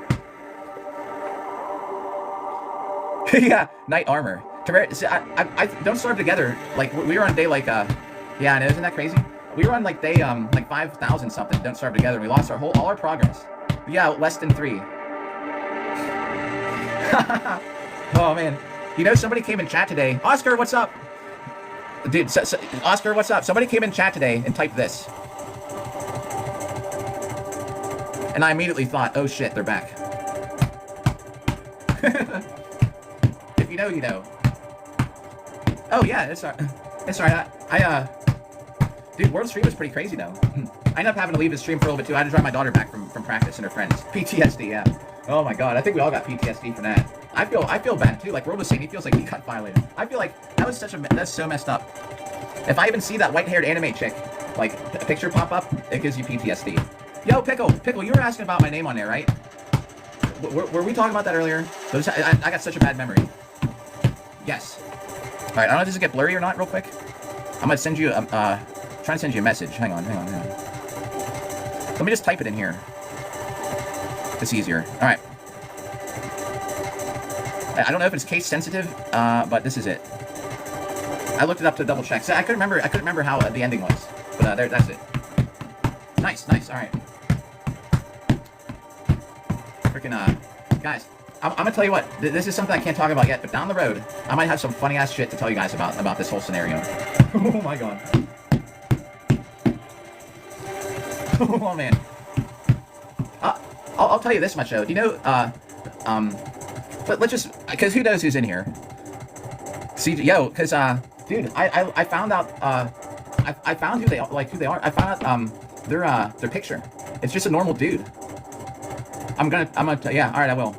Yeah, knight armor. I don't starve together. Like we were on day like yeah, and isn't that crazy? We were on like day like 5,000 something. Don't starve together. We lost all our progress. Yeah, less than 3. Oh man, you know somebody came in chat today. Oscar, what's up? Dude, Oscar, what's up? Somebody came in chat today and typed this. And I immediately thought, oh shit, they're back. If you know, you know. Oh yeah, it's alright. Dude, World Stream was pretty crazy though. I ended up having to leave the stream for a little bit too. I had to drive my daughter back from practice and her friends. PTSD, yeah. Oh my god, I think we all got PTSD from that. I feel bad too. Like World was saying, he feels like he got violated. I feel like that's so messed up. If I even see that white-haired anime chick, like a picture pop up, it gives you PTSD. Yo, Pickle, you were asking about my name on there, right? Were we talking about that earlier? I got such a bad memory. Yes. All right, I don't know if this will get blurry or not. Real quick, I'm gonna send you trying to send you a message. Hang on. Let me just type it in here. It's easier. All right. I don't know if it's case sensitive, but this is it. I looked it up to double check. So I couldn't remember how the ending was, but that's it. Nice. All right. Freaking guys, I'm gonna tell you what. This is something I can't talk about yet, but down the road, I might have some funny ass shit to tell you guys about this whole scenario. Oh my god. Oh man. I'll tell you this much though. Do you know? But let's just, because who knows who's in here? See, yo, because dude, I found out I found who they are. I found out their picture. It's just a normal dude. I'm gonna yeah, all right, I will.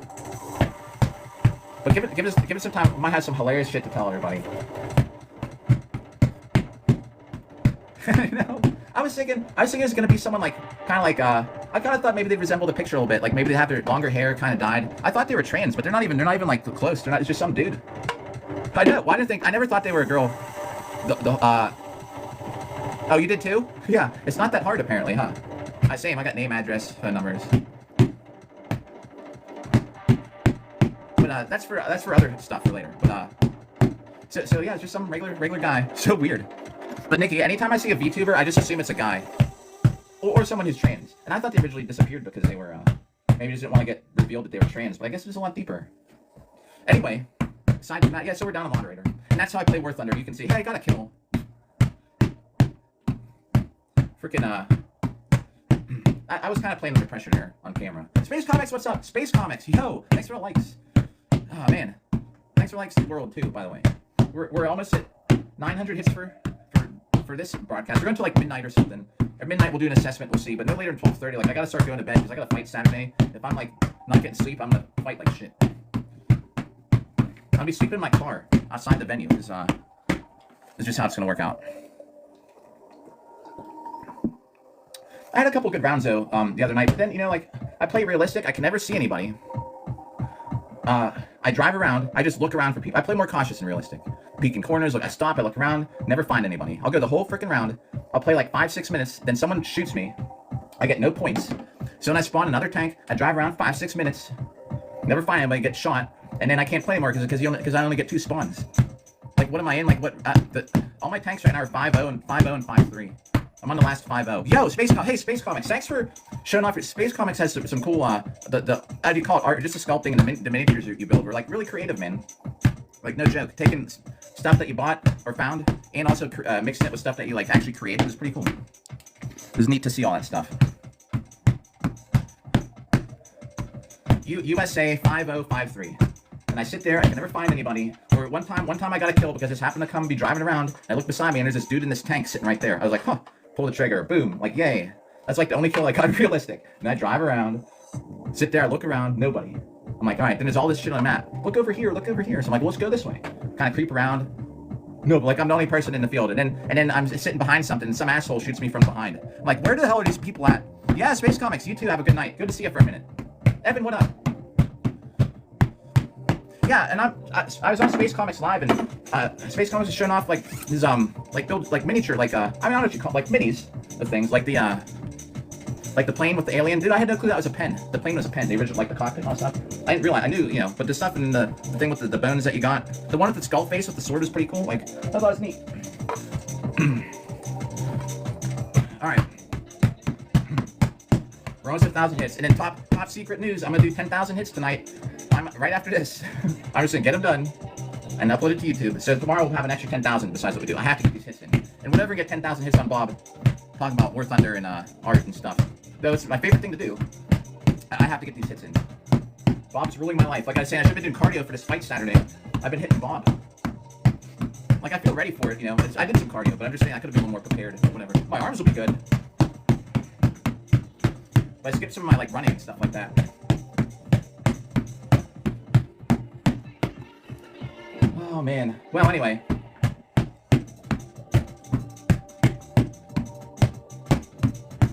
But give it some time. I might have some hilarious shit to tell everybody. You know, I was thinking it was gonna be someone like kind of like I kind of thought maybe they resembled the picture a little bit, like maybe they have their longer hair kind of dyed. I thought they were trans, but they're not even like close. They're not. It's just some dude. I know. Why didn't I never thought they were a girl. Oh, you did too? Yeah. It's not that hard apparently, huh? Same. I got name, address, phone numbers. But that's for other stuff for later. But so yeah, it's just some regular guy. So weird. But Nikki, anytime I see a VTuber, I just assume it's a guy. Or someone who's trans. And I thought they originally disappeared because they were, maybe just didn't want to get revealed that they were trans. But I guess it was a lot deeper. Anyway, aside from that, yeah, so we're down a moderator. And that's how I play War Thunder. You can see, hey, I got a kill. Freaking, I was kind of playing under pressure there on camera. Space Comics, what's up? Space Comics, yo, thanks for the likes. Oh, man. Thanks for likes to the world, too, by the way. We're almost at 900 hits for this broadcast. We're going to like midnight or something. At midnight we'll do an assessment, we'll see, but no later than 12:30. Like I gotta start going to bed because I gotta fight Saturday. If I'm like not getting sleep, I'm gonna fight like shit. I'll be sleeping in my car outside the venue because it's just how it's gonna work out. I had a couple good rounds though the other night, but then you know like I play realistic. I can never see anybody. I drive around. I just look around for people. I play more cautious and realistic. Peek in corners. Look, I stop. I look around. Never find anybody. I'll go the whole freaking round. I'll play like 5-6 minutes. Then someone shoots me. I get no points. So when I spawn another tank, I drive around 5-6 minutes. Never find anybody. Get shot. And then I can't play anymore because I only get 2 spawns. Like what am I in? Like what? All my tanks right now are 5-0 and 5-3. I'm on the last 5-0. Yo, hey, Space Comics. Thanks for showing off your... Space Comics has some cool, how do you call it? Art, just the sculpting and the miniatures you build were, like, really creative, man. Like, no joke. Taking stuff that you bought or found and also mixing it with stuff that you, like, actually created was pretty cool. It was neat to see all that stuff. USA 5053. And I sit there, I can never find anybody. Or one time I got a kill because this happened to come be driving around. And I look beside me and there's this dude in this tank sitting right there. I was like, huh. Pull the trigger, boom, like yay. That's like the only kill I got realistic. And I drive around, sit there, look around, nobody. I'm like, all right, then there's all this shit on the map. Look over here, look over here. So I'm like, well, let's go this way. Kind of creep around. No, but like I'm the only person in the field. And then I'm sitting behind something and some asshole shoots me from behind. I'm like, where the hell are these people at? Yeah, Space Comics, you too, have a good night. Good to see you for a minute. Evan, what up? Yeah, and I was on Space Comics Live, and Space Comics is showing off like his like build like miniature like I don't know what you call it, like minis. of things, like the plane with the alien. Dude, I had no clue that was a pen. The plane was a pen. The original, like the cockpit and all that stuff. I didn't realize. I knew, you know, but the stuff in the thing with the bones that you got, the one with the skull face with the sword was pretty cool. Like, I thought it was neat. All right. We're almost at 1,000 hits, and then top secret news. I'm gonna do 10,000 hits tonight. Right after this. I'm just gonna get them done and upload it to YouTube. So tomorrow we'll have an extra 10,000 besides what we do. I have to get these hits in, and whenever we get 10,000 hits on Bob, talking about War Thunder and art and stuff. Though it's my favorite thing to do. I have to get these hits in. Bob's ruling my life. Like I said, I should have been doing cardio for this fight Saturday. I've been hitting Bob. Like, I feel ready for it, you know. I did some cardio, but I'm just saying I could have been a little more prepared or whatever. My arms will be good. But I skipped some of my, like, running and stuff like that. Oh, man. Well, anyway.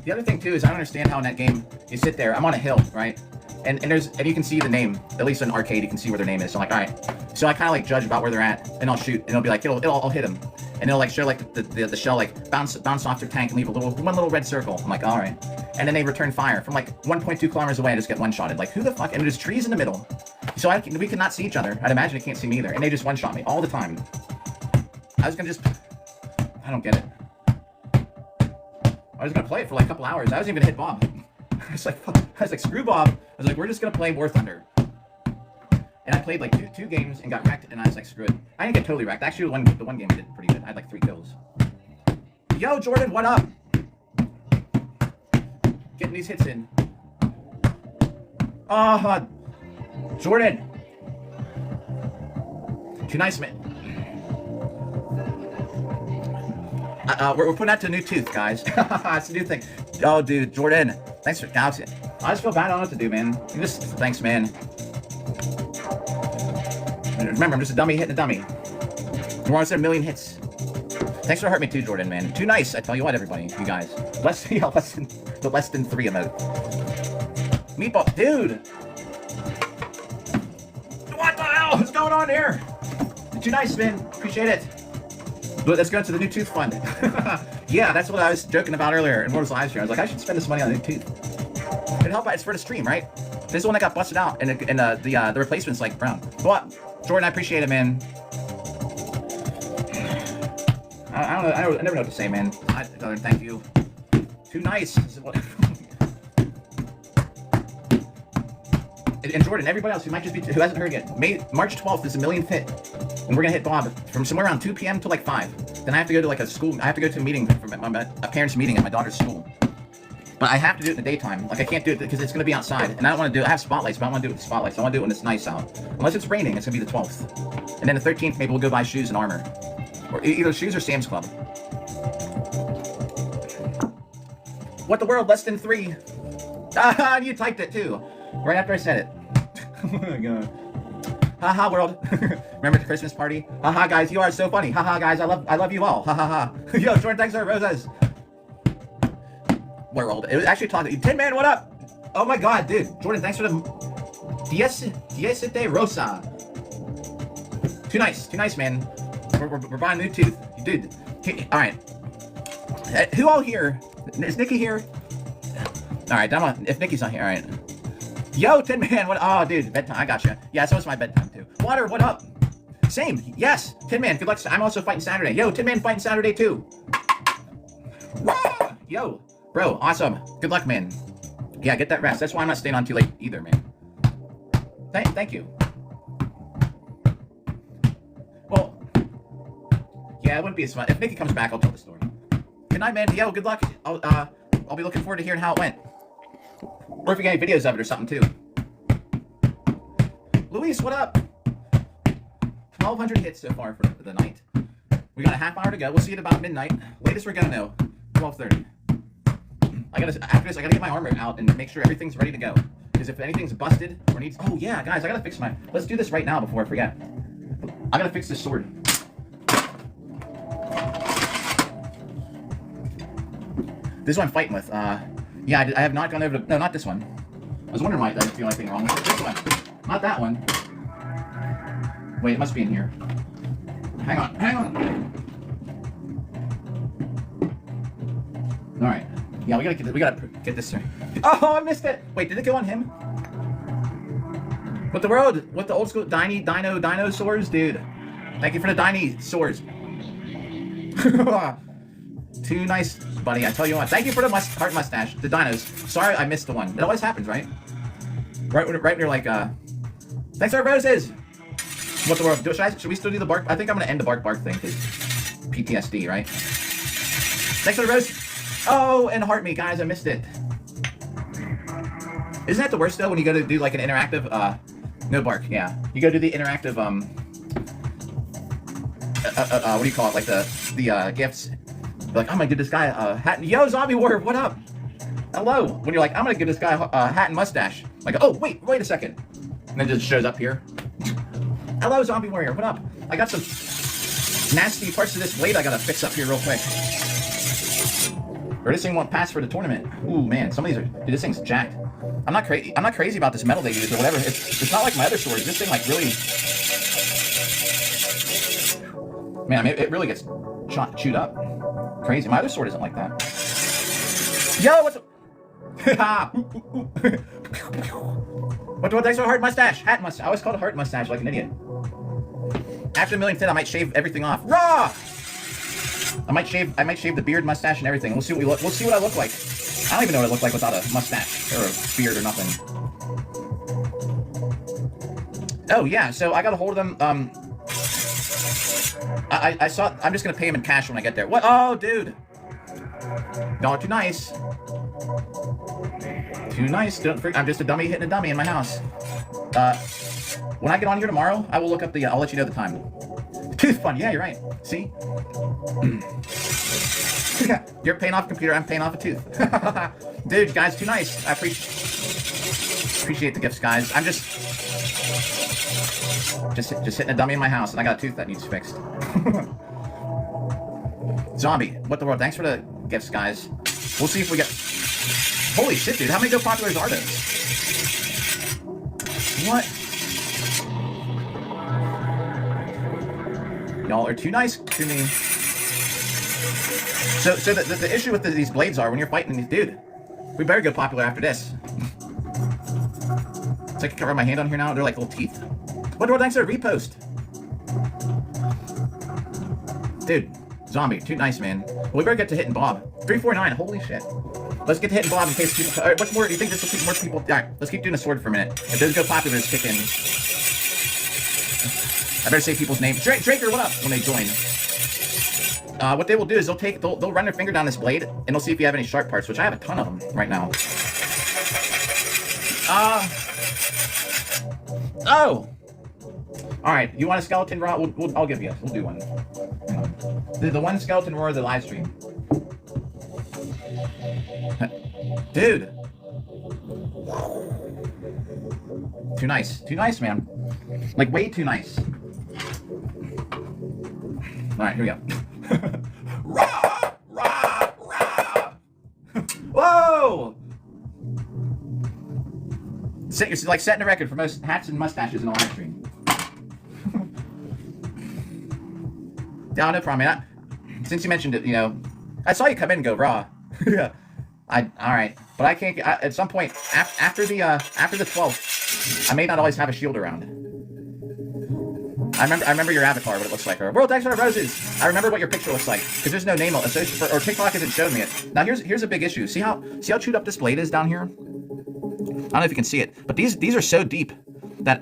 The other thing, too, is I don't understand how in that game you sit there. I'm on a hill, right? And you can see the name. At least in arcade, you can see where their name is. So I'm like, all right. So I kind of like judge about where they're at, and I'll shoot, and it'll be like, I'll hit them, and it'll like show like the shell like bounce off their tank and leave one little red circle. I'm like, all right. And then they return fire from like 1.2 kilometers away. I just get one-shotted. Like, who the fuck? And there's trees in the middle, so we cannot see each other. I'd imagine they can't see me either, and they just one-shot me all the time. I was gonna I don't get it. I was gonna play it for like a couple hours. I wasn't even gonna hit Bob. I was like, screw Bob. I was like, we're just gonna play War Thunder. And I played like two games and got wrecked, and I was like, screw it. I didn't get totally wrecked. Actually, the one game I did pretty good. I had like 3 kills. Yo, Jordan, what up? Getting these hits in. Jordan. Too nice, man. We're putting out to a new tooth, guys. It's a new thing. Oh, dude, Jordan, thanks for doubting. I just feel bad. I don't know what to do, man. Thanks, man. Remember, I'm just a dummy hitting a dummy. We're almost at 1 million hits. Thanks for hurting me too, Jordan, man. Too nice. I tell you what, everybody, you guys. Less than 3 emote. Meatball, dude. What the hell is going on here? Too nice, man. Appreciate it. Let's go to the new tooth fund. Yeah, that's what I was joking about earlier in Mortal's live stream. I was like, I should spend this money on a new tooth. It'd help out. It's for the stream, right? This is the one that got busted out, and the replacement's like brown. But Jordan, I appreciate it, man. I don't know. I never know what to say, man. Thank you. Too nice. And Jordan, everybody else who might just be who hasn't heard yet, March 12th is a 1 millionth hit, and we're gonna hit Bob from somewhere around 2 p.m. to like 5. Then I have to go to like a school. I have to go to a meeting for a parents' meeting at my daughter's school. But I have to do it in the daytime. Like, I can't do it because it's gonna be outside, and I don't want to do it. I have spotlights, but I don't want to do it with the spotlights. I want to do it when it's nice out. Unless it's raining, it's gonna be the 12th, and then the 13th maybe we'll go buy shoes and armor, or either shoes or Sam's Club. What the world? Less than 3. Ah, you typed it too, right after I said it. Oh my god. Haha, world. Remember the Christmas party? Haha, guys, you are so funny. Haha, guys, I love you all. Haha. Yo, Jordan, thanks for roses. World. It was actually talking. Tin Man, what up? Oh my god, dude. Jordan, thanks for the Diesete Rosa. Too nice, man. We're buying a new tooth, dude. All right. Who all here? Is Nikki here? All right, if Nikki's not here, all right. Yo, Tin Man, what? Oh, dude, bedtime. I gotcha. Yeah, so it's my bedtime too. Water, what up? Same. Yes, Tin Man. Good luck. I'm also fighting Saturday. Yo, Tin Man fighting Saturday too. Yo, bro, awesome. Good luck, man. Yeah, get that rest. That's why I'm not staying on too late either, man. Thank you. Well, yeah, it wouldn't be as fun. If Nikki comes back, I'll tell the story. Good night, man. Yo, good luck. I'll be looking forward to hearing how it went. Or if you got any videos of it or something too. Luis, what up? 1,200 hits so far for the night. We got a half hour to go. We'll see it about midnight. Latest we're gonna know, 12:30. After this, I gotta get my armor out and make sure everything's ready to go. Because if anything's busted or needs, oh yeah, guys, I gotta fix let's do this right now before I forget. I gotta fix this sword. This is what I'm fighting with. Yeah, I have not gone over to... No, not this one. I was wondering why I didn't feel anything wrong with it. This one. Not that one. Wait, it must be in here. Hang on. Alright. Yeah, we gotta get this thing. Oh, I missed it. Wait, did it go on him? What the world? What the old school dinosaurs, dude? Thank you for the dinosaurs. Too nice, buddy. I tell you what. Thank you for the heart mustache. The dinos. Sorry, I missed the one. It always happens, right? Right when you're like, thanks for our roses. What the world? Should we still do the bark? I think I'm gonna end the bark thing because PTSD, right? Thanks for the rose. Oh, and heart me, guys. I missed it. Isn't that the worst though when you go to do like an interactive? No bark. Yeah, you go do the interactive. What do you call it? Like the gifts. You're like, I'm gonna give this guy a hat. Yo, zombie warrior, what up? Hello. When you're like, I'm gonna give this guy a hat and mustache. Like, oh wait a second, and then it just shows up here. Hello, zombie warrior, what up? I got some nasty parts of this blade I gotta fix up here real quick. Or this thing won't pass for the tournament. Ooh man, some of these are. Dude, this thing's jacked. I'm not crazy about this metal they use or whatever. It's not like my other swords. This thing like really. Man, I mean, it really gets chewed up. Crazy. My other sword isn't like that. Yo, what's up? What? Thanks for a heart mustache. Hat mustache. I always called it a heart mustache like an idiot. After a million fit, I might shave everything off. Raw. I might shave the beard, mustache, and everything. We'll see what we'll see what I look like. I don't even know what I look like without a mustache or a beard or nothing. Oh yeah, so I got a hold of them. I saw. I'm just gonna pay him in cash when I get there. What? Oh, dude. No, too nice. Too nice. Don't freak. I'm just a dummy hitting a dummy in my house. When I get on here tomorrow, I will look up the. I'll let you know the time. Tooth fun. Yeah, you're right. See. You're paying off a computer. I'm paying off a tooth. Dude, guys, too nice. I appreciate the gifts, guys. I'm just hitting a dummy in my house, and I got a tooth that needs fixed. Zombie, what the world? Thanks for the gifts, guys. We'll see if we get. Holy shit, dude! How many Go Populars are there? What? Y'all are too nice to me. So the issue with these blades are when you're fighting these, dude. We better go popular after this. So I can cover my hand on here now. They're like little teeth. What? Thanks for a repost. Dude, zombie, too nice, man. Well, we better get to hitting Bob. 349. Holy shit. Let's get to hitting Bob in case people. All right, what's more? Do you think this will keep more people? All right, let's keep doing a sword for a minute. If those Go Populars kick in, I better say people's names. Draker, what up? When they join. What they will do is they'll run their finger down this blade and they'll see if you have any sharp parts, which I have a ton of them right now. Oh. All right, you want a skeleton raw? I'll give you. We'll do one. The one skeleton raw of the live stream. Dude. Too nice, man. Like way too nice. All right, here we go. Rah! Rah! Rah! Whoa! It's like setting a record for most hats and mustaches in a live stream. No, no problem, man. Since you mentioned it, you know, I saw you come in and go raw. Yeah. All right, but I can't. At some point after the 12th, I may not always have a shield around. I remember your avatar, what it looks like. Or World, thanks for the roses. I remember what your picture looks like because there's no name associated, or TikTok hasn't shown me it. Now here's a big issue. See how chewed up this blade is down here? I don't know if you can see it, but these are so deep that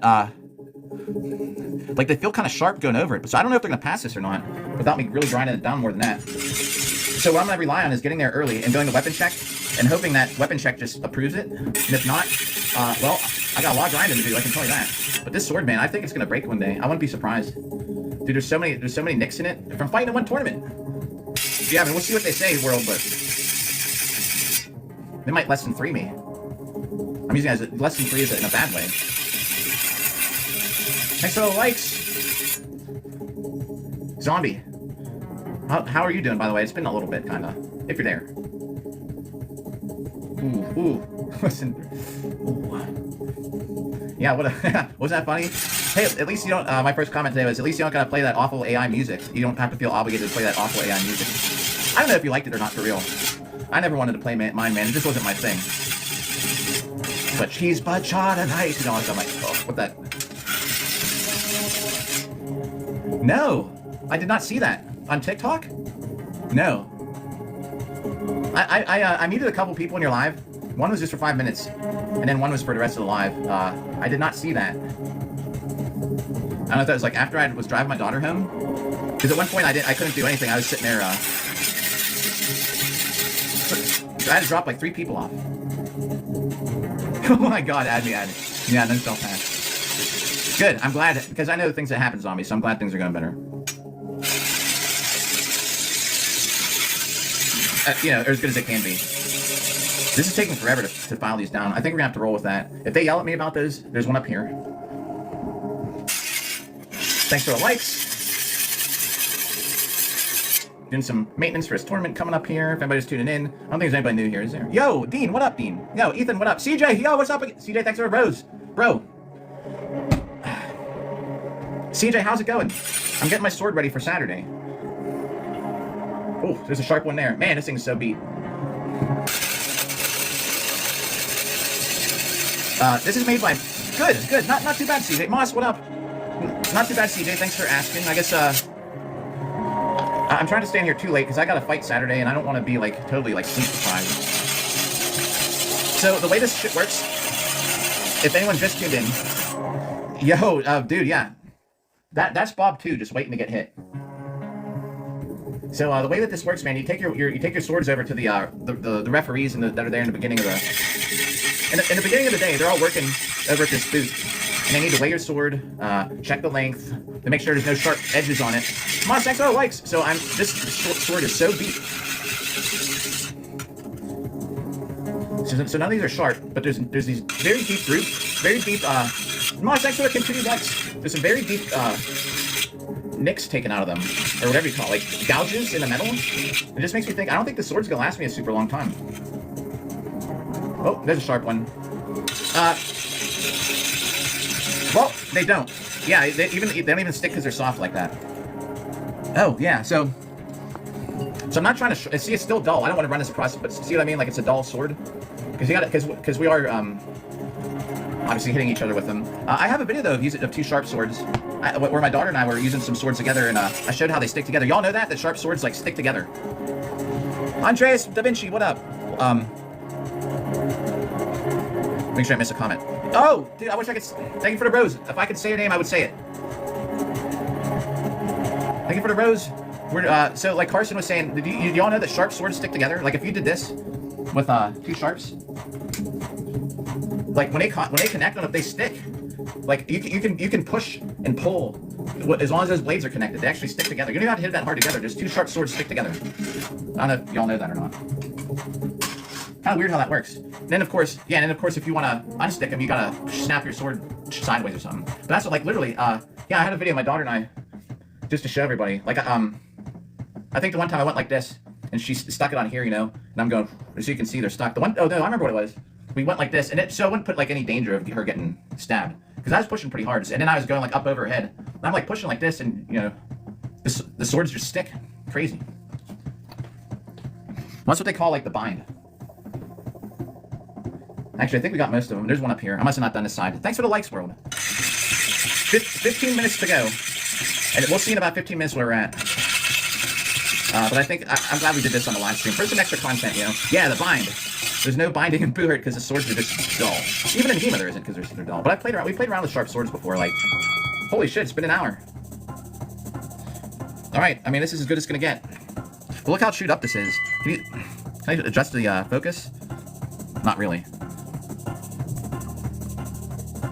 like they feel kind of sharp going over it. But so I don't know if they're gonna pass this or not without me really grinding it down more than that. So what I'm gonna rely on is getting there early and doing the weapon check and hoping that weapon check just approves it. And if not, well, I got a lot of grinding to do. I can tell you that. But this sword, man, I think it's gonna break one day. I wouldn't be surprised. Dude, there's so many nicks in it from fighting in one tournament. Yeah, I mean, we'll see what they say, world, but they might less than 3 me. I'm using it as less than 3 is in a bad way. Thanks for the likes. Zombie. How are you doing, by the way? It's been a little bit, kind of. If you're there. Ooh. Listen. Ooh. Yeah, was that funny? Hey, at least you don't, my first comment today was, at least you don't gotta play that awful AI music. You don't have to feel obligated to play that awful AI music. I don't know if you liked it or not, for real. I never wanted to play mine, man. It just wasn't my thing. But cheese bachata night. You know, I'm like, oh, what that? No, I did not see that on TikTok. No. I muted a couple people in your live. One was just for 5 minutes, and then one was for the rest of the live. I did not see that. I don't know if that was like after I was driving my daughter home. Because at one point I couldn't do anything. I was sitting there. I had to drop like 3 people off. Oh my God, add me. Yeah, no self-hack. Good. I'm glad because I know the things that happen, zombies. So I'm glad things are going better. You know, or as good as it can be. This is taking forever to file these down. I think we're gonna have to roll with that. If they yell at me about those, there's one up here. Thanks for the likes. Doing some maintenance for his tournament coming up here. If anybody's tuning in, I don't think there's anybody new here, is there? Yo, Dean, what up, Dean? Yo, Ethan, what up? CJ, yo, what's up? CJ, thanks for a rose. Bro. CJ, how's it going? I'm getting my sword ready for Saturday. Oh, there's a sharp one there. Man, this thing's so beat. This is made by... Good. Not too bad, CJ. Moss, what up? Not too bad, CJ. Thanks for asking. I guess, I'm trying to stay in here too late because I got a fight Saturday and I don't want to be, like, totally, like, sleep deprived. So, the way this shit works, if anyone just tuned in... Yo, dude, yeah. That's Bob, too, just waiting to get hit. So the way that this works, man, you take your swords over to the referees that are there in the beginning of the in the beginning of the day. They're all working over at this booth, and they need to weigh your sword, check the length, to make sure there's no sharp edges on it. Come on, thanks for the likes. So this sword is so beat. So none of these are sharp, but there's these very deep grooves, very deep. Come on, thanks for the continued likes. There's some very deep nicks taken out of them, or whatever you call it, like gouges in the metal. It just makes me think, I don't think the sword's gonna last me a super long time. Oh, there's a sharp one. Well, they don't. Yeah, they don't even stick because they're soft like that. Oh, yeah, so I'm not trying to, see, it's still dull. I don't want to run this across, but see what I mean? Like, it's a dull sword. Because we are, obviously hitting each other with them. I have a video, though, of 2 sharp swords. Where my daughter and I were using some swords together, and I showed how they stick together. Y'all know that sharp swords, like, stick together. Andreas Da Vinci, what up? Make sure I miss a comment. Oh, dude, I wish I could... Thank you for the rose. If I could say your name, I would say it. Thank you for the rose. So, like Carson was saying, do y'all know that sharp swords stick together? Like, if you did this with 2 sharps, like, when they connect on it, they stick. Like, you can push and pull as long as those blades are connected. They actually stick together. You don't have to hit it that hard together. Just 2 sharp swords stick together. I don't know if y'all know that or not. Kind of weird how that works. Then of course, if you want to unstick them, you gotta snap your sword sideways or something. But that's what, like, literally, yeah, I had a video of my daughter and I, just to show everybody. Like, I think the one time I went like this, and she stuck it on here, you know, and I'm going, so you can see they're stuck. Oh no, I remember what it was. We went like this, and so it wouldn't put, like, any danger of her getting stabbed. Because I was pushing pretty hard, and then I was going, like, up over her head. And I'm, like, pushing like this, and, you know, the swords just stick. Crazy. That's what they call, like, the bind. Actually, I think we got most of them. There's one up here. I must have not done this side. Thanks for the likes, world. 15 minutes to go. And we'll see in about 15 minutes where we're at. But I think, I'm glad we did this on the live stream. For some extra content, you know. Yeah, the bind. There's no binding in Boohurt because the swords are just dull. Even in Hema there isn't because they're dull. But we played around with sharp swords before, like, holy shit, it's been an hour. Alright, I mean, this is as good as it's gonna get. But look how chewed up this is. Can I adjust the focus? Not really.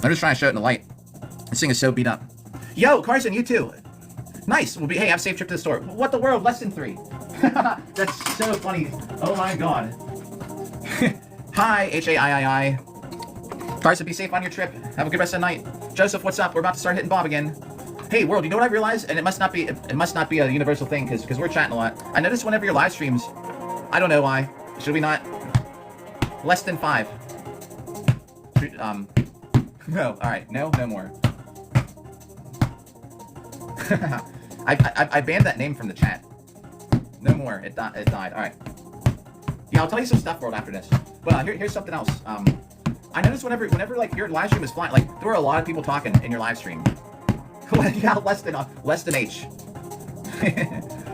I'm just trying to show it in the light. This thing is so beat up. Yo, Carson, you too. Nice. Hey, have a safe trip to the store. What the world? Less than 3. That's so funny. Oh my god. Hi, H-A-I-I-I. Carson, be safe on your trip. Have a good rest of the night. Joseph, what's up? We're about to start hitting Bob again. Hey, world, you know what I realized? And it must not be a universal thing because we're chatting a lot. I noticed whenever your live streams, I don't know why. Should we not? Less than 5. No, alright, no more. I banned that name from the chat. No more, it died, alright. Yeah, I'll tell you some stuff, world, after this. But here's something else. I noticed whenever like your live stream is flying, like there were a lot of people talking in your live stream. Yeah, less than H.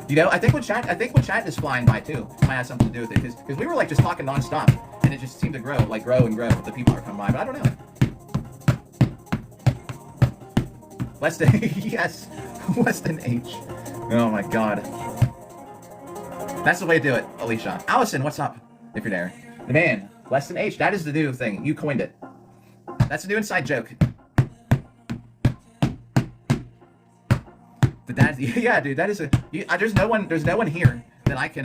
You know, I think when chat is flying by too, it might have something to do with it, because we were like just talking nonstop, and it just seemed to grow and grow with the people that are coming by. But I don't know. Less than yes, less than H. Oh my God. That's the way to do it, Alicia. Allison, what's up? If you're there, the man, less than H. That is the new thing. You coined it. That's a new inside joke. But that, yeah, dude, that is there's no one here that I can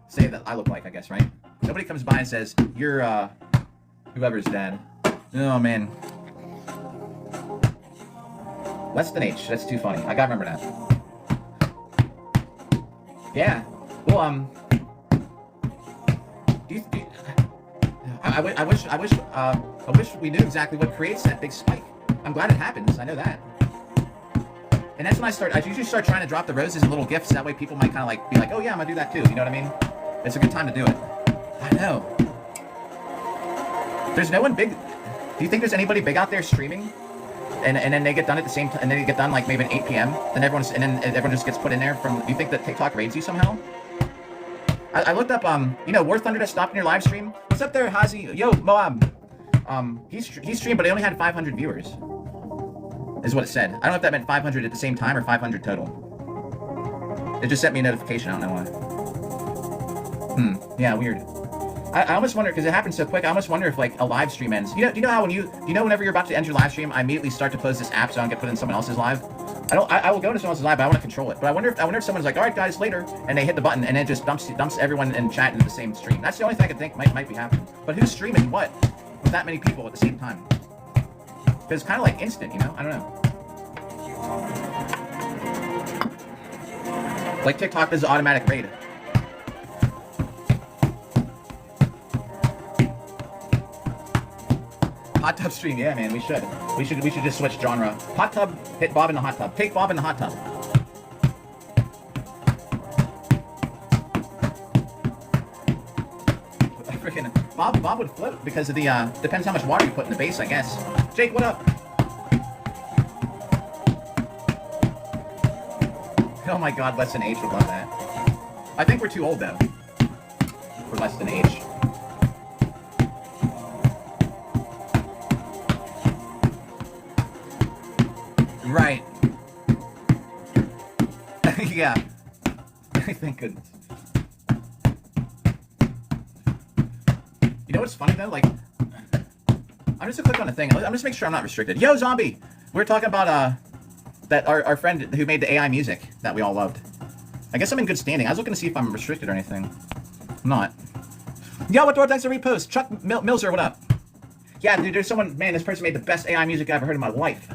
say that I look like, I guess, right? Nobody comes by and says you're whoever's dad. Oh man, less than H. That's too funny. I gotta remember that. Yeah. Well, I wish we knew exactly what creates that big spike. I'm glad it happens. I know that. And that's when I usually start trying to drop the roses in little gifts. That way people might kind of like be like, oh yeah, I'm gonna do that too. You know what I mean? It's a good time to do it. I know. There's no one big. Do you think there's anybody big out there streaming? And then they get done at the same time, and then they get done like maybe at 8 p.m. Then everyone just gets put in there from. Do you think that TikTok raids you somehow? I looked up War Thunder that stopped in your live stream. What's up there, Hazi? Yo, Moab. He streamed, but he only had 500 viewers. Is what it said. I don't know if that meant 500 at the same time or 500 total. It just sent me a notification. I don't know why. Yeah, weird. I almost wonder, because it happened so quick, I almost wonder if like a live stream ends. Do you know how whenever you're about to end your live stream, I immediately start to close this app so I don't get put in someone else's live? I will go to someone else's live, but I want to control it. But I wonder if someone's like, all right guys, later, and they hit the button and it just dumps everyone in chat into the same stream. That's the only thing I could think might be happening. But who's streaming what with that many people at the same time? Because it's kind of like instant, you know? I don't know. Like TikTok does automatic raid. Hot tub stream, yeah, man, we should. We should just switch genre. Hot tub, hit Bob in the hot tub. Take Bob in the hot tub. Freaking Bob would float because of the depends how much water you put in the base, I guess. Jake, what up? Oh my God, less than H would love that. I think we're too old though for less than H. Right. Yeah. Thank goodness. You know what's funny though? Like, I'm just gonna click on a thing. I'm just making sure I'm not restricted. Yo, zombie! We were talking about that our friend who made the AI music that we all loved. I guess I'm in good standing. I was looking to see if I'm restricted or anything. I'm not. Yo, what door? Thanks for repost. Chuck Milzer, what up? Yeah, dude, there's someone. Man, this person made the best AI music I ever heard in my life.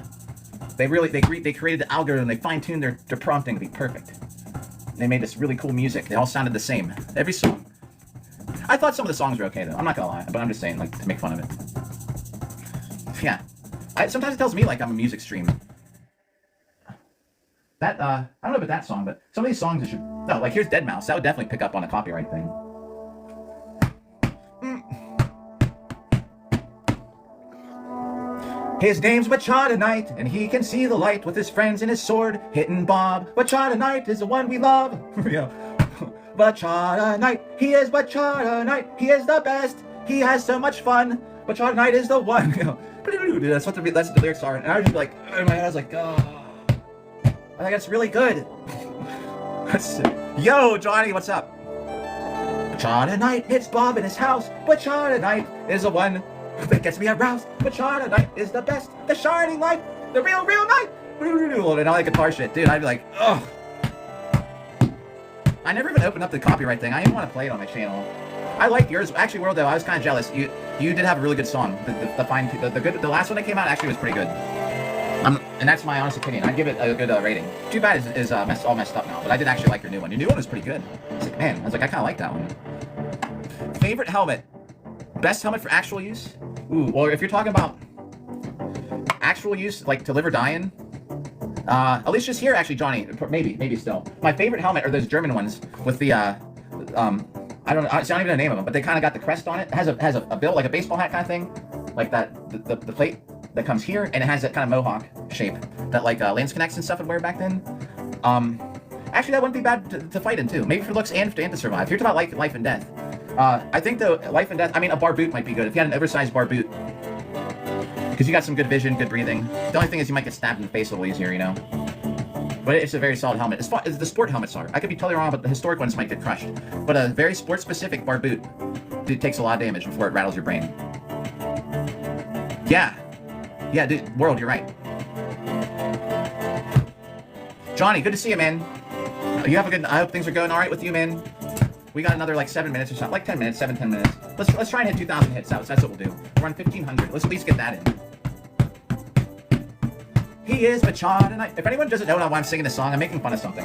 They created the algorithm. They fine-tuned their prompting to be perfect. They made this really cool music. They all sounded the same. Every song. I thought some of the songs were okay though. I'm not gonna lie, but I'm just saying, like, to make fun of it. Yeah. Sometimes it tells me like I'm a music stream. That I don't know about that song, but some of these songs should. No, like here's Dead Mouse. That would definitely pick up on a copyright thing. His name's Wachada Knight, and he can see the light with his friends and his sword, hitting Bob. Wachada Knight is the one we love. Wachada Knight, he is Wachada Knight, he is the best, he has so much fun. Wachada Knight is the one. That's what the lyrics are, and I was just like, in my head I was like, oh, I think that's really good. Yo, Johnny, what's up? Wachada Knight hits Bob in his house. Wachada Knight is the one that gets me aroused. Wachada Knight is the best, the shining light, the real night. And all that guitar shit, dude. I'd be like, ugh. I never even opened up the copyright thing. I didn't want to play it on my channel. I liked yours. Actually, World, though, I was kind of jealous. You did have a really good song. The last one that came out actually was pretty good. And that's my honest opinion. I'd give it a good rating. Too bad it's all messed up now. But I did actually like your new one. Your new one was pretty good. I was like, man, I kind of like that one. Favorite helmet. Best helmet for actual use? Ooh, well, if you're talking about actual use, like to live or die in, Alicia's here, actually, Johnny. Maybe still. My favorite helmet are those German ones with the, I I don't even know the name of them, but they kind of got the crest on it. It has a bill, like a baseball hat kind of thing, like that, the plate that comes here, and it has that kind of mohawk shape that like Lance Connects and stuff would wear back then. Actually, that wouldn't be bad to fight in too. Maybe for looks and to survive. If you're talking about life and death. I think though, life and death, I mean, a bar boot might be good. If you had an oversized bar boot. Because you got some good vision, good breathing. The only thing is you might get stabbed in the face a little easier, you know? But it's a very solid helmet. As far as the sport helmets are, I could be totally wrong, but the historic ones might get crushed. But a very sport-specific bar boot, dude, takes a lot of damage before it rattles your brain. Yeah. Yeah, dude, World, you're right. Johnny, good to see you, man. You have a good, I hope things are going all right with you, man. We got another like 7 minutes or something, like 10 minutes, 10 minutes. Let's try and hit 2,000 hits. That's what we'll do. We're on 1,500. Let's at least get that in. He is Bachar tonight. If anyone doesn't know why I'm singing this song, I'm making fun of something.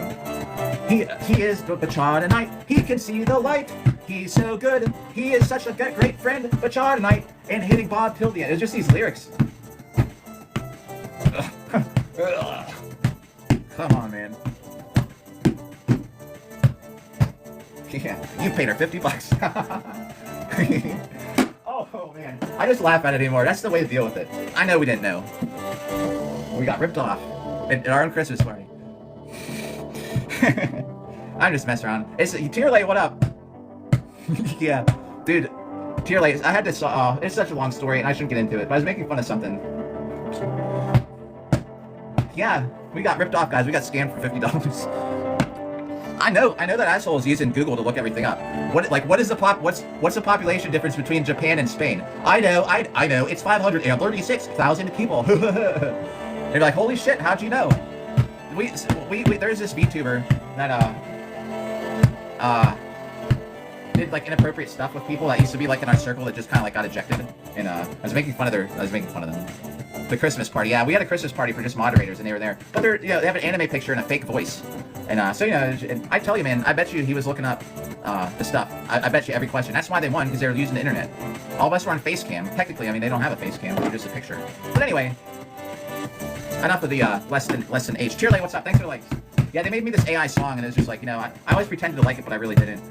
He is Bachar tonight. He can see the light. He's so good. He is such a great friend. Bachar tonight. And hitting Bob till the end. It's just these lyrics. Come on, man. Yeah, you paid her $50. Oh man, I just laugh at it anymore. That's the way to deal with it. I know we didn't know. We got ripped off at our own Christmas party. I'm just messing around. It's Tearlay, what up? Yeah, dude, Tearlay. I had to. It's such a long story, and I shouldn't get into it. But I was making fun of something. Yeah, we got ripped off, guys. We got scammed for $50. I know that asshole is using Google to look everything up. What is the what's the population difference between Japan and Spain? I know, it's 536,000 people. They're like, holy shit, how'd you know? We there's this VTuber that did like inappropriate stuff with people that used to be like in our circle that just kind of like got ejected, and I was making fun of them. The Christmas party, yeah, we had a Christmas party for just moderators, and they were there. But they're, they have an anime picture and a fake voice, and so I tell you, man, I bet you he was looking up the stuff. I bet you every question. That's why they won, because they were using the internet. All of us were on face cam. Technically, I mean, they don't have a face cam; they're just a picture. But anyway, enough of the less than H. Cheerlay, what's up? Thanks for the likes. Yeah, they made me this AI song, and it was just like, I always pretended to like it, but I really didn't.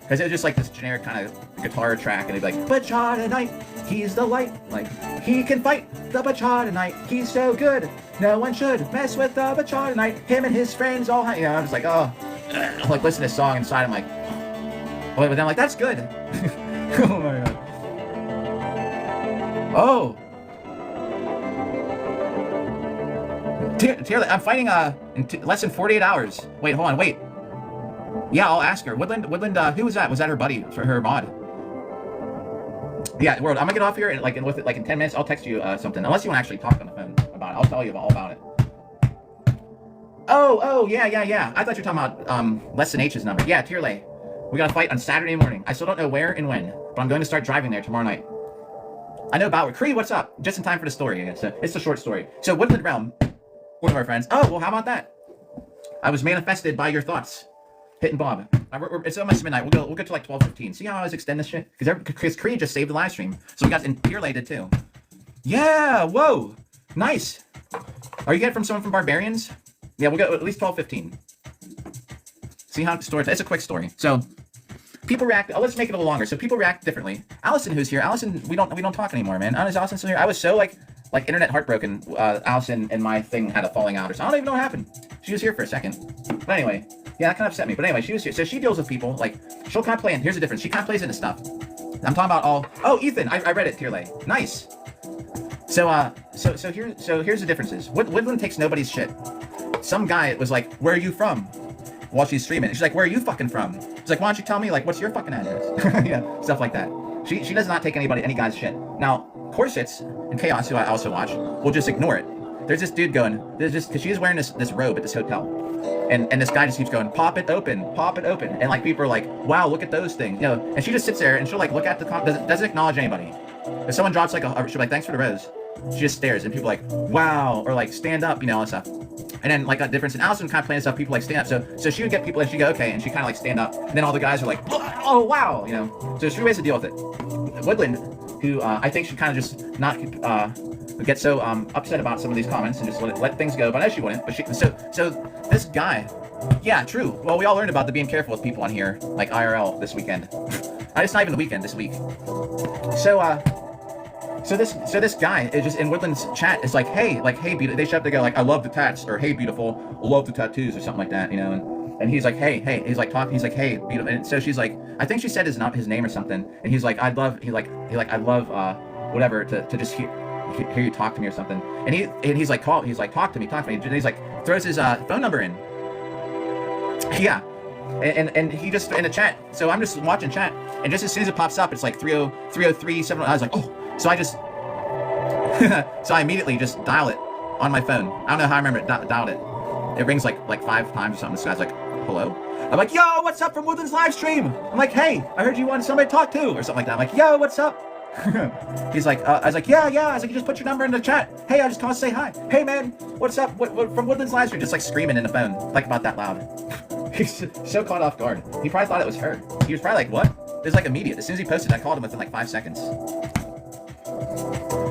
Because it was just like this generic kind of guitar track, and it'd be like, Bachar tonight, he's the light. Like, he can fight the Bachar tonight, he's so good. No one should mess with the Bachar tonight. Him and his friends all, I'm just like, oh. I'm like, listen to this song inside, I'm like, but then I'm like, that's good. Oh my god. Oh. I'm fighting in less than 48 hours. Wait, hold on, wait. Yeah, I'll ask her. Woodland, who was that? Was that her buddy, for her mod? Yeah, World, I'm gonna get off here and in 10 minutes, I'll text you something. Unless you want to actually talk on the phone about it. I'll tell you all about it. Oh, yeah. I thought you were talking about less than H's number. Yeah, Tearlay. We got a fight on Saturday morning. I still don't know where and when, but I'm going to start driving there tomorrow night. I know about Cree, what's up? Just in time for the story, I guess. So it's a short story. So Woodland Realm, one of our friends. Oh, well, how about that? I was manifested by your thoughts. Hitting Bob. It's almost midnight. We'll get to like 12:15. See how I always extend this shit? Because Creed just saved the live stream. So we got, and Tearlay did too. Yeah, whoa. Nice. Are you getting from someone from Barbarians? Yeah, we'll go at least 12:15. See how the story, it's a quick story. So people react, let's make it a little longer. So people react differently. Allison, who's here, Allison, we don't talk anymore, man. Is Allison still here? I was so like internet heartbroken. Allison and my thing had a falling out or something. I don't even know what happened. She was here for a second. But anyway. Yeah, that kind of upset me. But anyway, she was here. So she deals with people. Like, she'll kind of play in. Here's the difference. She kind of plays into stuff. I'm talking about all. Oh, Ethan. I read it, Tearlay. Nice. So here's the differences. Woodland takes nobody's shit. Some guy was like, where are you from? While she's streaming. She's like, where are you fucking from? She's like, why don't you tell me, like, what's your fucking address? Yeah, stuff like that. She does not take any guy's shit. Now, Corsets and Chaos, who I also watch, will just ignore it. There's this dude going, because she's wearing this robe at this hotel. And this guy just keeps going, pop it open. And like people are like, wow, look at those things. And she just sits there and she'll like look at the, doesn't acknowledge anybody. If someone drops like she'll be like, thanks for the rose. She just stares and people are like, wow, or like stand up, all that stuff. And then like a difference in Allison kind of playing stuff, people like stand up. So she would get people and she'd go, okay, and she kind of like stand up. And then all the guys are like, oh wow, So there's three ways to deal with it. Woodland, who I think should kind of just not get so upset about some of these comments and just let things go. But I know she wouldn't. But so this guy, yeah, true. Well, we all learned about the being careful with people on here, like IRL this weekend. It's not even the weekend, this week. So this guy is just in Woodland's chat. It's like, hey, beautiful. They show up, they go like, I love the tats, or hey, beautiful, love the tattoos, or something like that, you know. And he's like, hey, he's like talking. He's like, hey, beautiful. And so she's like, I think she said his name or something. And he's like, I'd love whatever to just hear you talk to me or something. And he's like, talk to me. And he's like, throws his phone number in. Yeah. And he just in a chat. So I'm just watching chat, and just as soon as it pops up, it's like 303 7. I was like, oh. So I just so I immediately just dial it on my phone. I don't know how I remember it. Dialed it. It rings like 5 times or something. This guy's like, hello. I'm like, yo, what's up from Woodland's live stream? I'm like, hey, I heard you wanted somebody to talk to, or something like that. I'm like, yo, what's up? He's like, I was like, yeah. I was like, you just put your number in the chat. Hey, I just called to say hi. Hey, man, what's up? What from Woodland's live stream? Just like screaming in the phone, like about that loud. He's so caught off guard. He probably thought it was her. He was probably like, what? It was like immediate. As soon as he posted, I called him within like 5 seconds.